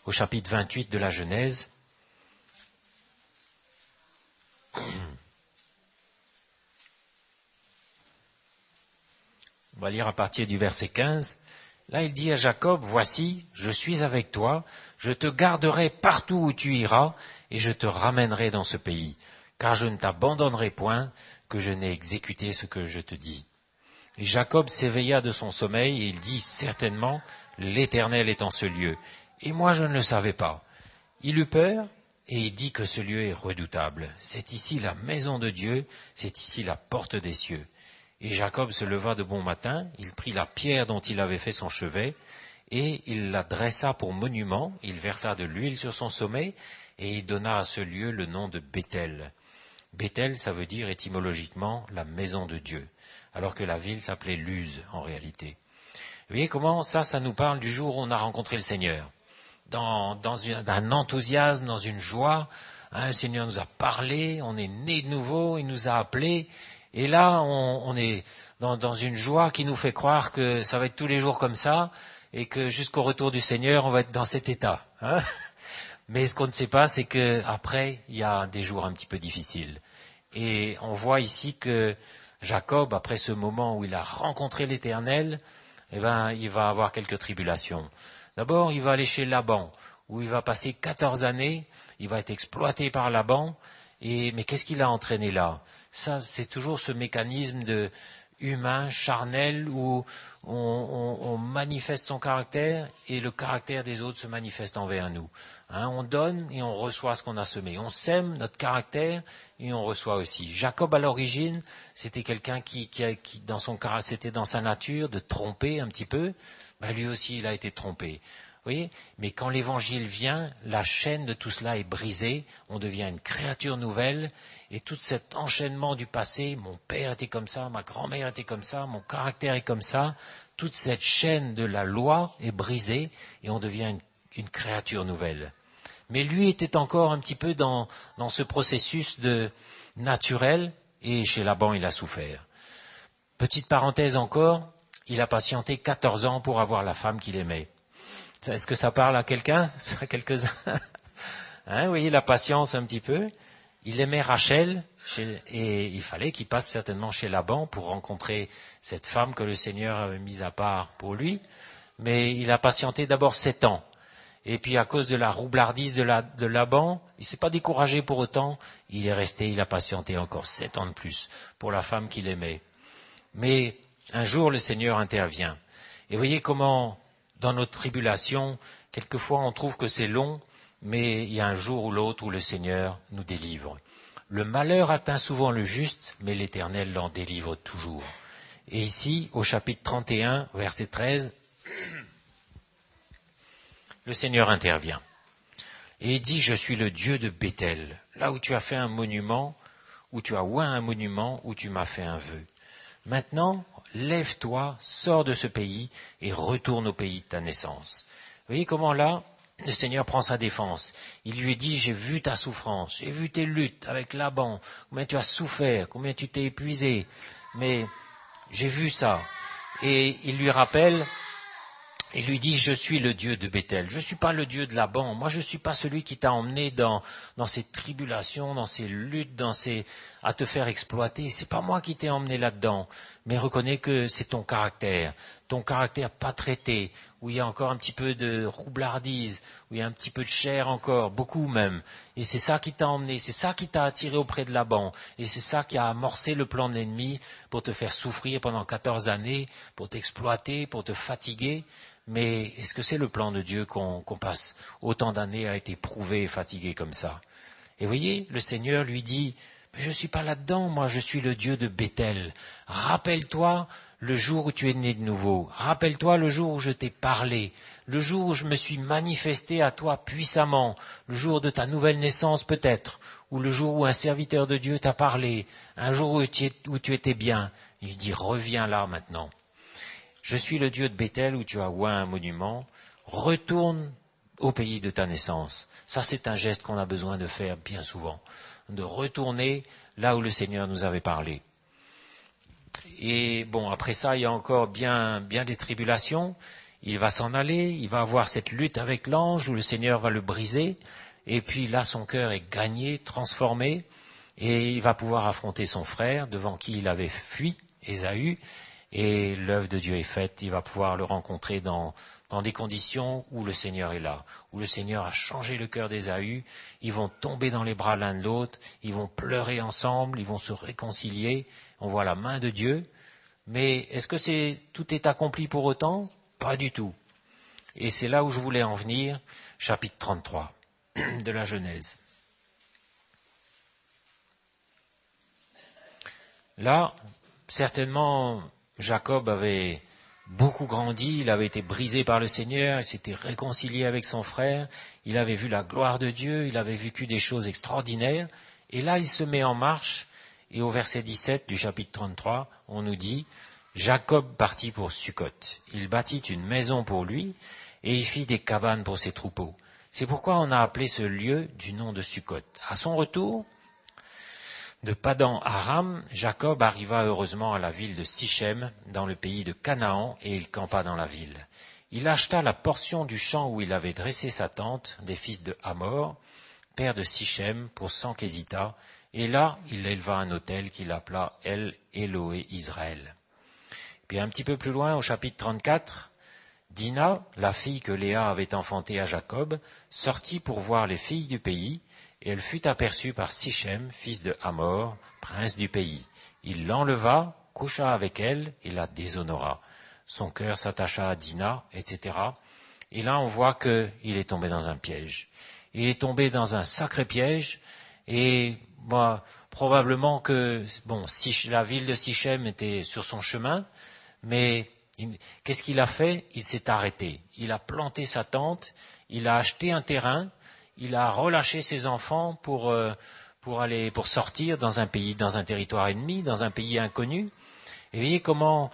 au chapitre 28 de la Genèse. On va lire à partir du verset 15. Là, il dit à Jacob, « Voici, je suis avec toi, je te garderai partout où tu iras, et je te ramènerai dans ce pays, car je ne t'abandonnerai point, que je n'ai exécuté ce que je te dis. » Et Jacob s'éveilla de son sommeil, et il dit, « Certainement, l'Éternel est en ce lieu, et moi je ne le savais pas. » Il eut peur, et il dit que ce lieu est redoutable. C'est ici la maison de Dieu, c'est ici la porte des cieux. Et Jacob se leva de bon matin, il prit la pierre dont il avait fait son chevet, et il la dressa pour monument, il versa de l'huile sur son sommet, et il donna à ce lieu le nom de Béthel. Béthel, ça veut dire étymologiquement la maison de Dieu, alors que la ville s'appelait Luz en réalité. Vous voyez comment ça nous parle du jour où on a rencontré le Seigneur. Dans un enthousiasme, dans une joie, le Seigneur nous a parlé, on est né de nouveau, il nous a appelés. Et là, on est dans une joie qui nous fait croire que ça va être tous les jours comme ça et que jusqu'au retour du Seigneur, on va être dans cet état. Hein? Mais ce qu'on ne sait pas, c'est qu'après, il y a des jours un petit peu difficiles. Et on voit ici que Jacob, après ce moment où il a rencontré l'Éternel, il va avoir quelques tribulations. D'abord, il va aller chez Laban, où il va passer 14 années, il va être exploité par Laban. Mais qu'est-ce qu'il a entraîné là? Ça, c'est toujours ce mécanisme humain, charnel, où on manifeste son caractère et le caractère des autres se manifeste envers nous. On donne et on reçoit ce qu'on a semé. On sème notre caractère et on reçoit aussi. Jacob, à l'origine, c'était quelqu'un qui dans son caractère, c'était dans sa nature de tromper un petit peu. Lui aussi, il a été trompé. Vous voyez, mais quand l'évangile vient, la chaîne de tout cela est brisée, on devient une créature nouvelle, et tout cet enchaînement du passé, mon père était comme ça, ma grand-mère était comme ça, mon caractère est comme ça, toute cette chaîne de la loi est brisée, et on devient une créature nouvelle. Mais lui était encore un petit peu dans ce processus de naturel, et chez Laban, il a souffert. Petite parenthèse encore, il a patienté 14 ans pour avoir la femme qu'il aimait. Est-ce que ça parle à quelqu'un? À quelques-uns? Vous voyez la patience un petit peu. Il aimait Rachel et il fallait qu'il passe certainement chez Laban pour rencontrer cette femme que le Seigneur avait mise à part pour lui. Mais il a patienté d'abord 7 ans. Et puis à cause de la roublardise de Laban, il ne s'est pas découragé pour autant. Il est resté, il a patienté encore 7 ans de plus pour la femme qu'il aimait. Mais un jour, le Seigneur intervient. Et voyez comment, dans notre tribulation, quelquefois on trouve que c'est long, mais il y a un jour ou l'autre où le Seigneur nous délivre. Le malheur atteint souvent le juste, mais l'Éternel l'en délivre toujours. Et ici, au chapitre 31, verset 13, le Seigneur intervient. Et il dit, je suis le Dieu de Béthel, là où tu as fait un monument, où tu as oint un monument, où tu m'as fait un vœu. Maintenant, lève-toi, sors de ce pays et retourne au pays de ta naissance. Vous voyez comment là, le Seigneur prend sa défense. Il lui dit, j'ai vu ta souffrance, j'ai vu tes luttes avec Laban, combien tu as souffert, combien tu t'es épuisé, mais j'ai vu ça. Et il lui rappelle, il lui dit, je suis le Dieu de Béthel, je ne suis pas le Dieu de Laban, moi je ne suis pas celui qui t'a emmené dans ces tribulations, dans ces luttes, à te faire exploiter, c'est pas moi qui t'ai emmené là-dedans, mais reconnais que c'est ton caractère pas traité, où il y a encore un petit peu de roublardise, où il y a un petit peu de chair encore, beaucoup même, et c'est ça qui t'a emmené, c'est ça qui t'a attiré auprès de Laban, et c'est ça qui a amorcé le plan de l'ennemi pour te faire souffrir pendant 14 années, pour t'exploiter, pour te fatiguer. Mais est-ce que c'est le plan de Dieu qu'on passe autant d'années à être éprouvé et fatigué comme ça? Et vous voyez, le Seigneur lui dit, mais je ne suis pas là-dedans, moi je suis le Dieu de Béthel. Rappelle-toi le jour où tu es né de nouveau. Rappelle-toi le jour où je t'ai parlé. Le jour où je me suis manifesté à toi puissamment. Le jour de ta nouvelle naissance peut-être. Ou le jour où un serviteur de Dieu t'a parlé. Un jour où tu étais bien. Il dit, reviens là maintenant. Je suis le Dieu de Béthel où tu as oint un monument, retourne au pays de ta naissance. Ça, c'est un geste qu'on a besoin de faire bien souvent, de retourner là où le Seigneur nous avait parlé. Et bon, après ça, il y a encore bien des tribulations. Il va s'en aller, il va avoir cette lutte avec l'ange où le Seigneur va le briser. Et puis là, son cœur est gagné, transformé, et il va pouvoir affronter son frère devant qui il avait fui, Ésaü. Et l'œuvre de Dieu est faite, il va pouvoir le rencontrer dans des conditions où le Seigneur est là, où le Seigneur a changé le cœur d'Ésaü, ils vont tomber dans les bras l'un de l'autre, ils vont pleurer ensemble, ils vont se réconcilier, on voit la main de Dieu, mais est-ce que tout est accompli pour autant? Pas du tout. Et c'est là où je voulais en venir, chapitre 33 de la Genèse. Là, certainement, Jacob avait beaucoup grandi, il avait été brisé par le Seigneur, il s'était réconcilié avec son frère, il avait vu la gloire de Dieu, il avait vécu des choses extraordinaires, et là il se met en marche, et au verset 17 du chapitre 33, on nous dit, Jacob partit pour Sukkot, il bâtit une maison pour lui, et il fit des cabanes pour ses troupeaux. C'est pourquoi on a appelé ce lieu du nom de Sukkot. À son retour de Padan Aram, Jacob arriva heureusement à la ville de Sichem, dans le pays de Canaan, et il campa dans la ville. Il acheta la portion du champ où il avait dressé sa tente des fils de Hamor, père de Sichem, pour 100 késitas, et là il éleva un autel qu'il appela El Eloé Israël. Puis un petit peu plus loin, au chapitre 34, Dina, la fille que Léa avait enfantée à Jacob, sortit pour voir les filles du pays, et elle fut aperçue par Sichem, fils de Hamor, prince du pays. Il l'enleva, coucha avec elle et la déshonora. Son cœur s'attacha à Dina, etc. Et là, on voit qu'il est tombé dans un piège. Il est tombé dans un sacré piège, et probablement que la ville de Sichem était sur son chemin, mais qu'est-ce qu'il a fait? Il s'est arrêté. Il a planté sa tente, il a acheté un terrain, il a relâché ses enfants pour sortir dans un pays, dans un territoire ennemi, dans un pays inconnu. Et vous voyez comment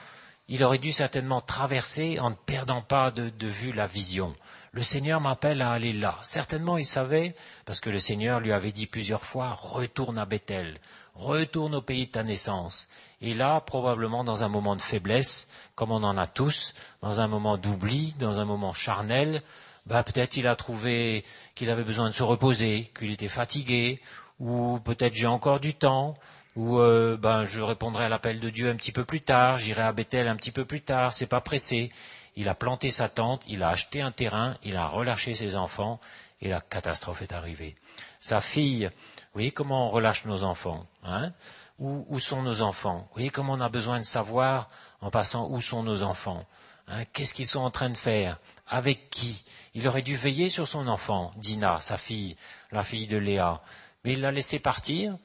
il aurait dû certainement traverser en ne perdant pas de vue la vision. Le Seigneur m'appelle à aller là. Certainement il savait, parce que le Seigneur lui avait dit plusieurs fois, retourne à Béthel, retourne au pays de ta naissance. Et là, probablement dans un moment de faiblesse, comme on en a tous, dans un moment d'oubli, dans un moment charnel, peut-être il a trouvé qu'il avait besoin de se reposer, qu'il était fatigué, ou peut-être j'ai encore du temps, ou je répondrai à l'appel de Dieu un petit peu plus tard, j'irai à Béthel un petit peu plus tard, c'est pas pressé. Il a planté sa tente, il a acheté un terrain, il a relâché ses enfants, et la catastrophe est arrivée. Sa fille, vous voyez comment on relâche nos enfants, hein? Où sont nos enfants? Vous voyez comment on a besoin de savoir, en passant, où sont nos enfants, hein? Qu'est-ce qu'ils sont en train de faire? Avec qui? Il aurait dû veiller sur son enfant, Dina, sa fille, la fille de Léa. Mais il l'a laissé partir,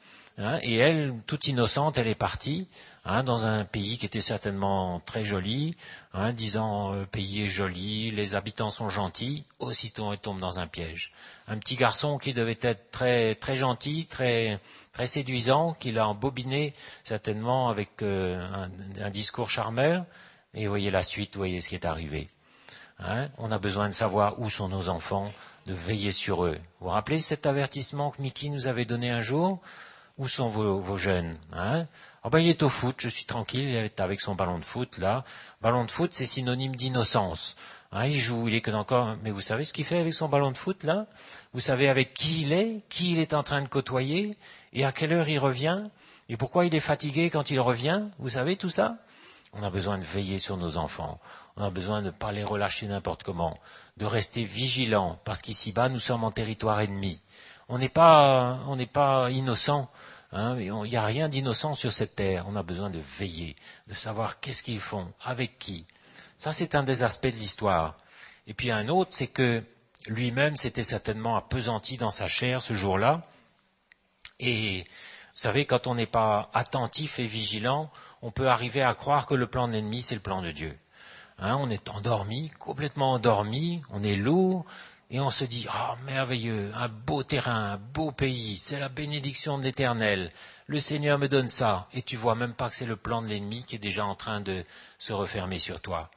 et elle, toute innocente, elle est partie dans un pays qui était certainement très joli, disant le pays est joli, les habitants sont gentils, aussitôt elle tombe dans un piège. Un petit garçon qui devait être très, très gentil, très, très séduisant, qui l'a embobiné certainement avec un discours charmeur, et voyez la suite, voyez ce qui est arrivé. On a besoin de savoir où sont nos enfants, de veiller sur eux. Vous vous rappelez cet avertissement que Mickey nous avait donné un jour? Où sont vos jeunes? Il est au foot, je suis tranquille, il est avec son ballon de foot là. Ballon de foot, c'est synonyme d'innocence. Il joue, il est que encore. Mais vous savez ce qu'il fait avec son ballon de foot là? Vous savez avec qui il est en train de côtoyer, et à quelle heure il revient, et pourquoi il est fatigué quand il revient? Vous savez tout ça? On a besoin de veiller sur nos enfants. On a besoin de ne pas les relâcher n'importe comment, de rester vigilants, parce qu'ici-bas, nous sommes en territoire ennemi. On n'est pas innocent. Il n'y a rien d'innocent sur cette terre. On a besoin de veiller, de savoir qu'est-ce qu'ils font, avec qui. Ça, c'est un des aspects de l'histoire. Et puis un autre, c'est que lui-même s'était certainement appesanti dans sa chair ce jour-là. Et vous savez, quand on n'est pas attentif et vigilant, on peut arriver à croire que le plan de l'ennemi, c'est le plan de Dieu. On est endormi, complètement endormi, on est lourd, et on se dit, merveilleux, un beau terrain, un beau pays, c'est la bénédiction de l'Éternel, le Seigneur me donne ça, et tu vois même pas que c'est le plan de l'ennemi qui est déjà en train de se refermer sur toi.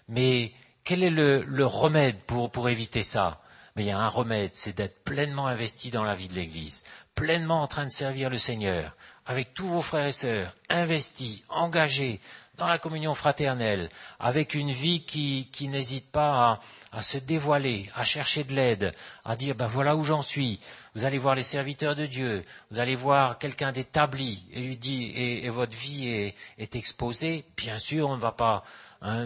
Mais quel est le remède pour éviter ça? Mais il y a un remède, c'est d'être pleinement investi dans la vie de l'Église, pleinement en train de servir le Seigneur, avec tous vos frères et sœurs, investis, engagés dans la communion fraternelle, avec une vie qui n'hésite pas à se dévoiler, à chercher de l'aide, à dire voilà où j'en suis. Vous allez voir les serviteurs de Dieu, vous allez voir quelqu'un d'établi, et lui dit et votre vie est exposée. Bien sûr, on ne va pas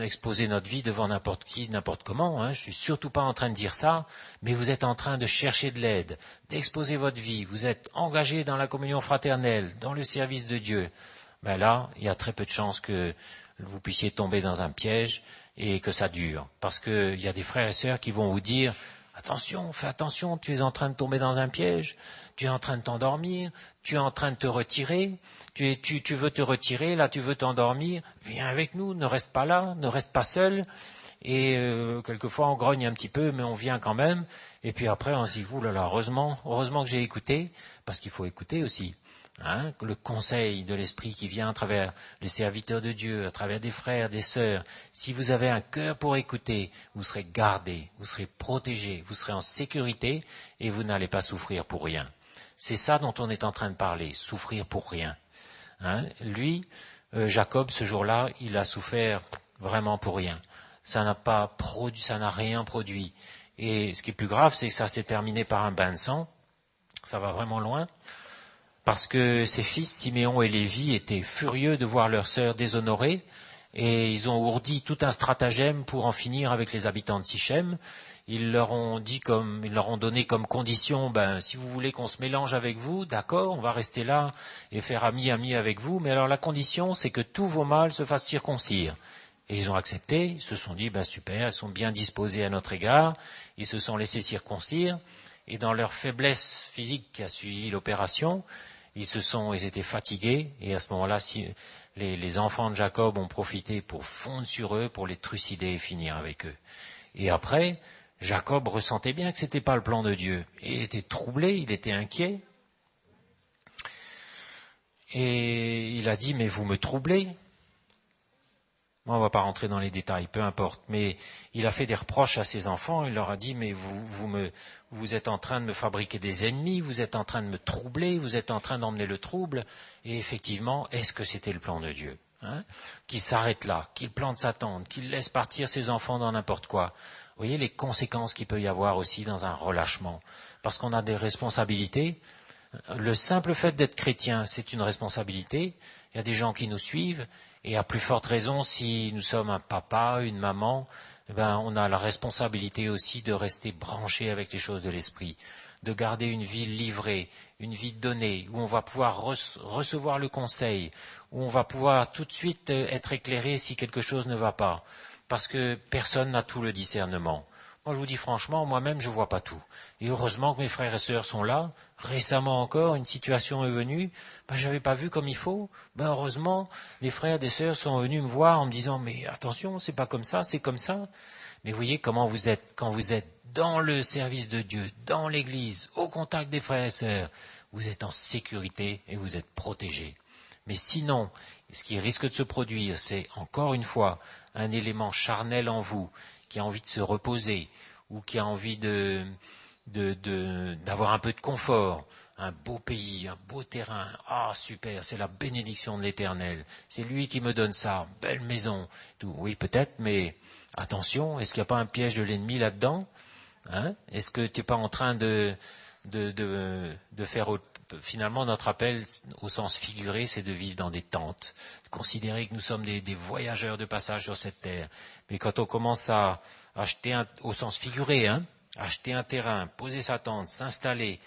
exposer notre vie devant n'importe qui, n'importe comment. Je suis surtout pas en train de dire ça, mais vous êtes en train de chercher de l'aide, d'exposer votre vie. Vous êtes engagé dans la communion fraternelle, dans le service de Dieu. Là, il y a très peu de chances que vous puissiez tomber dans un piège et que ça dure. Parce qu'il y a des frères et sœurs qui vont vous dire « Attention, fais attention, tu es en train de tomber dans un piège, tu es en train de t'endormir, tu es en train de te retirer, tu veux te retirer, là tu veux t'endormir, viens avec nous, ne reste pas là, ne reste pas seul. » Et quelquefois on grogne un petit peu, mais on vient quand même. Et puis après on se dit « heureusement que j'ai écouté », parce qu'il faut écouter aussi. Le conseil de l'Esprit qui vient à travers les serviteurs de Dieu, à travers des frères, des sœurs. Si vous avez un cœur pour écouter, vous serez gardé, vous serez protégé, vous serez en sécurité et vous n'allez pas souffrir pour rien. C'est ça dont on est en train de parler, souffrir pour rien. Lui, Jacob, ce jour-là, il a souffert vraiment pour rien. Ça n'a rien produit. Et ce qui est plus grave, c'est que ça s'est terminé par un bain de sang. Ça va vraiment loin. Parce que ses fils, Siméon et Lévi, étaient furieux de voir leur sœur déshonorée, et ils ont ourdi tout un stratagème pour en finir avec les habitants de Sichem. Ils leur ont donné comme condition, si vous voulez qu'on se mélange avec vous, d'accord, on va rester là et faire ami avec vous, mais alors la condition, c'est que tous vos mâles se fassent circoncire. Et ils ont accepté, ils se sont dit, super, elles sont bien disposées à notre égard, ils se sont laissés circoncire, et dans leur faiblesse physique qui a suivi l'opération, ils étaient fatigués, et à ce moment-là, les enfants de Jacob ont profité pour fondre sur eux, pour les trucider et finir avec eux. Et après, Jacob ressentait bien que c'était pas le plan de Dieu. Et il était troublé, il était inquiet. Et il a dit, mais vous me troublez. Moi, on ne va pas rentrer dans les détails, peu importe. Mais il a fait des reproches à ses enfants. Il leur a dit, mais vous êtes en train de me fabriquer des ennemis, vous êtes en train de me troubler, vous êtes en train d'emmener le trouble. Et effectivement, est-ce que c'était le plan de Dieu, qu'il s'arrête là, qu'il plante sa tente, qu'il laisse partir ses enfants dans n'importe quoi. Vous voyez les conséquences qu'il peut y avoir aussi dans un relâchement. Parce qu'on a des responsabilités. Le simple fait d'être chrétien, c'est une responsabilité. Il y a des gens qui nous suivent. Et à plus forte raison, si nous sommes un papa, une maman, on a la responsabilité aussi de rester branché avec les choses de l'esprit, de garder une vie livrée, une vie donnée, où on va pouvoir recevoir le conseil, où on va pouvoir tout de suite être éclairé si quelque chose ne va pas. Parce que personne n'a tout le discernement. Moi, je vous dis franchement, moi-même, je vois pas tout. Et heureusement que mes frères et sœurs sont là. Récemment encore, une situation est venue. J'avais pas vu comme il faut. Heureusement, les frères et sœurs sont venus me voir en me disant, mais attention, c'est pas comme ça, c'est comme ça. Mais vous voyez comment vous êtes, quand vous êtes dans le service de Dieu, dans l'église, au contact des frères et sœurs, vous êtes en sécurité et vous êtes protégés. Mais sinon, ce qui risque de se produire, c'est encore une fois un élément charnel en vous, qui a envie de se reposer, ou qui a envie d'avoir un peu de confort, un beau pays, un beau terrain, ah super, c'est la bénédiction de l'Éternel, c'est lui qui me donne ça, belle maison, tout. Oui peut-être, mais attention, est-ce qu'il n'y a pas un piège de l'ennemi là-dedans, hein? Est-ce que tu n'es pas en train de faire finalement notre appel au sens figuré, c'est de vivre dans des tentes, de considérer que nous sommes des voyageurs de passage sur cette terre. Mais quand on commence à acheter au sens figuré, acheter un terrain, poser sa tente, s'installer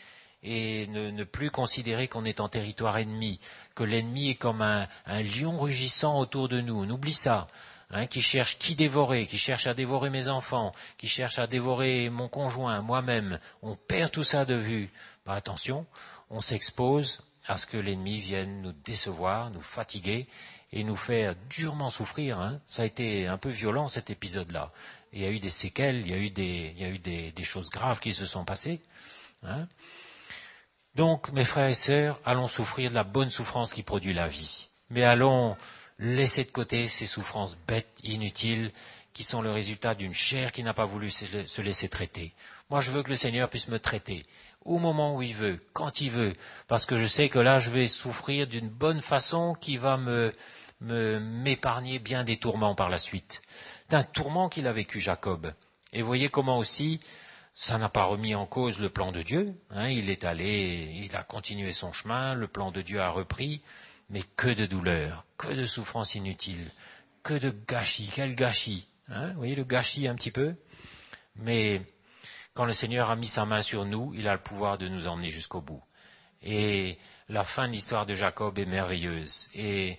et ne plus considérer qu'on est en territoire ennemi, que l'ennemi est comme un lion rugissant autour de nous, on oublie ça. Qui cherche qui dévorer, qui cherche à dévorer mes enfants, qui cherche à dévorer mon conjoint, moi-même, on perd tout ça de vue. Attention, on s'expose à ce que l'ennemi vienne nous décevoir, nous fatiguer et nous faire durement souffrir. Ça a été un peu violent cet épisode-là. Il y a eu des séquelles, il y a eu des choses graves qui se sont passées. Donc, mes frères et sœurs, allons souffrir de la bonne souffrance qui produit la vie. Mais allons laisser de côté ces souffrances bêtes, inutiles, qui sont le résultat d'une chair qui n'a pas voulu se laisser traiter. Moi, je veux que le Seigneur puisse me traiter au moment où il veut, quand il veut, parce que je sais que là, je vais souffrir d'une bonne façon qui va m'épargner bien des tourments par la suite. C'est un tourment qu'il a vécu, Jacob. Et voyez comment aussi, ça n'a pas remis en cause le plan de Dieu. Il est allé, il a continué son chemin, le plan de Dieu a repris. Mais que de douleur, que de souffrance inutile, que de gâchis, quel gâchis. Vous voyez le gâchis un petit peu? Mais quand le Seigneur a mis sa main sur nous, il a le pouvoir de nous emmener jusqu'au bout. Et la fin de l'histoire de Jacob est merveilleuse. Et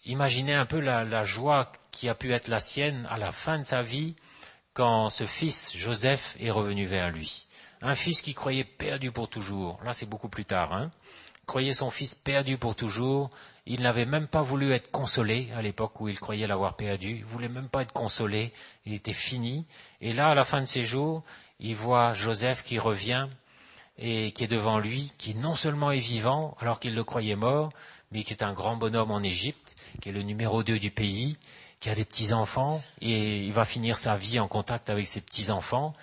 imaginez un peu la joie qui a pu être la sienne à la fin de sa vie quand ce fils, Joseph, est revenu vers lui. Un fils qui croyait perdu pour toujours. Là, c'est beaucoup plus tard, croyait son fils perdu pour toujours, il n'avait même pas voulu être consolé à l'époque où il croyait l'avoir perdu, il ne voulait même pas être consolé, il était fini, et là, à la fin de ses jours, il voit Joseph qui revient et qui est devant lui, qui non seulement est vivant alors qu'il le croyait mort, mais qui est un grand bonhomme en Égypte, qui est le numéro 2 du pays, qui a des petits-enfants, et il va finir sa vie en contact avec ses petits-enfants,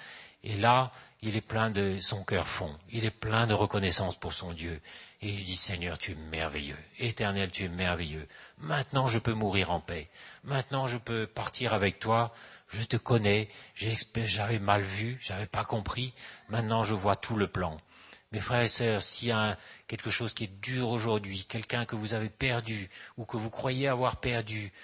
et là, il est plein de son cœur fond, il est plein de reconnaissance pour son Dieu. Et il dit, Seigneur, tu es merveilleux, Éternel, tu es merveilleux. Maintenant, je peux mourir en paix. Maintenant, je peux partir avec toi. Je te connais, j'avais mal vu, j'avais pas compris. Maintenant, je vois tout le plan. Mes frères et sœurs, s'il y a quelque chose qui est dur aujourd'hui, quelqu'un que vous avez perdu ou que vous croyez avoir perdu,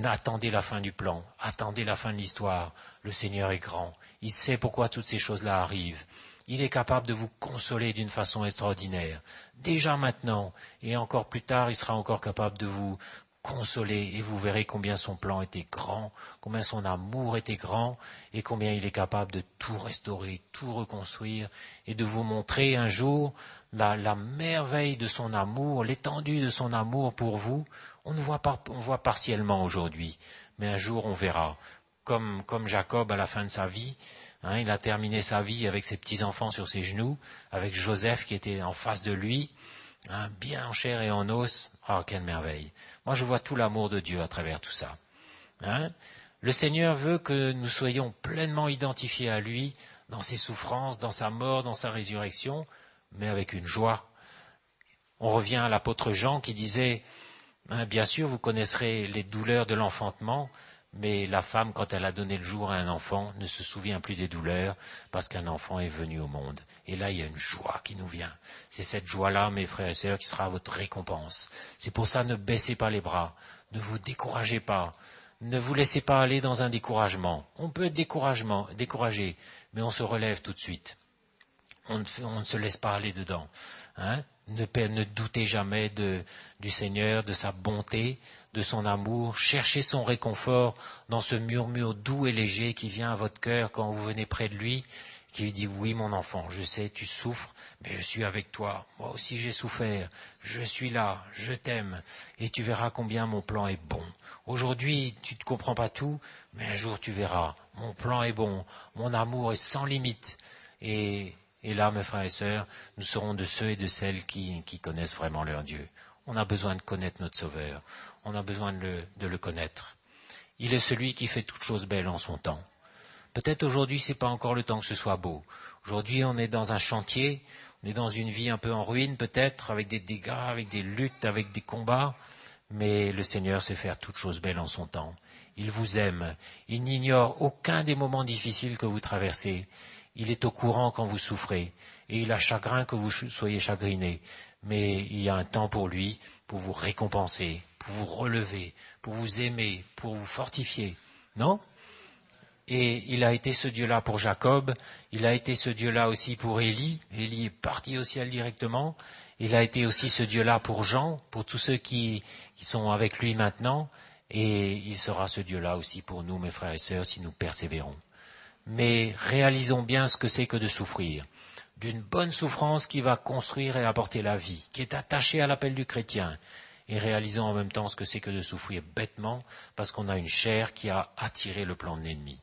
attendez la fin du plan, attendez la fin de l'histoire. Le Seigneur est grand. Il sait pourquoi toutes ces choses-là arrivent. Il est capable de vous consoler d'une façon extraordinaire. Déjà maintenant, et encore plus tard, il sera encore capable de vous consoler, et vous verrez combien son plan était grand, combien son amour était grand, et combien il est capable de tout restaurer, tout reconstruire, et de vous montrer un jour la merveille de son amour, l'étendue de son amour pour vous. On voit partiellement aujourd'hui, mais un jour on verra. Comme Jacob à la fin de sa vie, il a terminé sa vie avec ses petits-enfants sur ses genoux, avec Joseph qui était en face de lui, bien en chair et en os. Ah, quelle merveille! Moi, je vois tout l'amour de Dieu à travers tout ça. Le Seigneur veut que nous soyons pleinement identifiés à lui dans ses souffrances, dans sa mort, dans sa résurrection, mais avec une joie. On revient à l'apôtre Jean qui disait, bien sûr, vous connaisserez les douleurs de l'enfantement, mais la femme, quand elle a donné le jour à un enfant, ne se souvient plus des douleurs parce qu'un enfant est venu au monde. Et là, il y a une joie qui nous vient. C'est cette joie-là, mes frères et sœurs, qui sera votre récompense. C'est pour ça, ne baissez pas les bras, ne vous découragez pas, ne vous laissez pas aller dans un découragement. On peut être découragé, mais on se relève tout de suite. on ne se laisse pas aller dedans. Hein. Ne doutez jamais du Seigneur, de sa bonté, de son amour. Cherchez son réconfort dans ce murmure doux et léger qui vient à votre cœur quand vous venez près de lui, qui lui dit « Oui, mon enfant, je sais, tu souffres, mais je suis avec toi. Moi aussi j'ai souffert. Je suis là, je t'aime, et tu verras combien mon plan est bon. Aujourd'hui, tu ne comprends pas tout, mais un jour tu verras. Mon plan est bon, mon amour est sans limite. » Et là, mes frères et sœurs, nous serons de ceux et de celles qui connaissent vraiment leur Dieu. On a besoin de connaître notre Sauveur. On a besoin de le connaître. Il est celui qui fait toutes choses belles en son temps. Peut-être aujourd'hui, c'est pas encore le temps que ce soit beau. Aujourd'hui, on est dans un chantier, on est dans une vie un peu en ruine peut-être, avec des dégâts, avec des luttes, avec des combats. Mais le Seigneur sait faire toutes choses belles en son temps. Il vous aime. Il n'ignore aucun des moments difficiles que vous traversez. Il est au courant quand vous souffrez. Et il a chagrin que vous soyez chagrinés. Mais il y a un temps pour lui, pour vous récompenser, pour vous relever, pour vous aimer, pour vous fortifier. Non ? Et il a été ce Dieu-là pour Jacob, il a été ce Dieu-là aussi pour Élie. Élie est parti au ciel directement. Il a été aussi ce Dieu-là pour Jean, pour tous ceux qui sont avec lui maintenant. Et il sera ce Dieu-là aussi pour nous, mes frères et sœurs, si nous persévérons. Mais réalisons bien ce que c'est que de souffrir. D'une bonne souffrance qui va construire et apporter la vie, qui est attachée à l'appel du chrétien. Et réalisons en même temps ce que c'est que de souffrir bêtement, parce qu'on a une chair qui a attiré le plan de l'ennemi.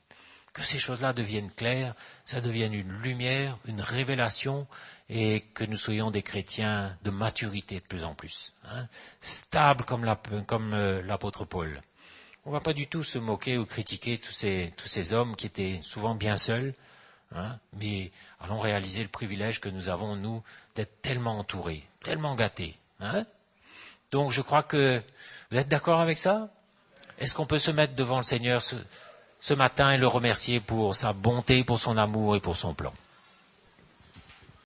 Que ces choses-là deviennent claires, ça devienne une lumière, une révélation, et que nous soyons des chrétiens de maturité de plus en plus, hein, stables comme l'apôtre Paul. On ne va pas du tout se moquer ou critiquer tous ces hommes qui étaient souvent bien seuls, hein, mais allons réaliser le privilège que nous avons, nous, d'être tellement entourés, tellement gâtés. Hein. Donc je crois que vous êtes d'accord avec ça? Est-ce qu'on peut se mettre devant le Seigneur ce matin et le remercier pour sa bonté, pour son amour et pour son plan?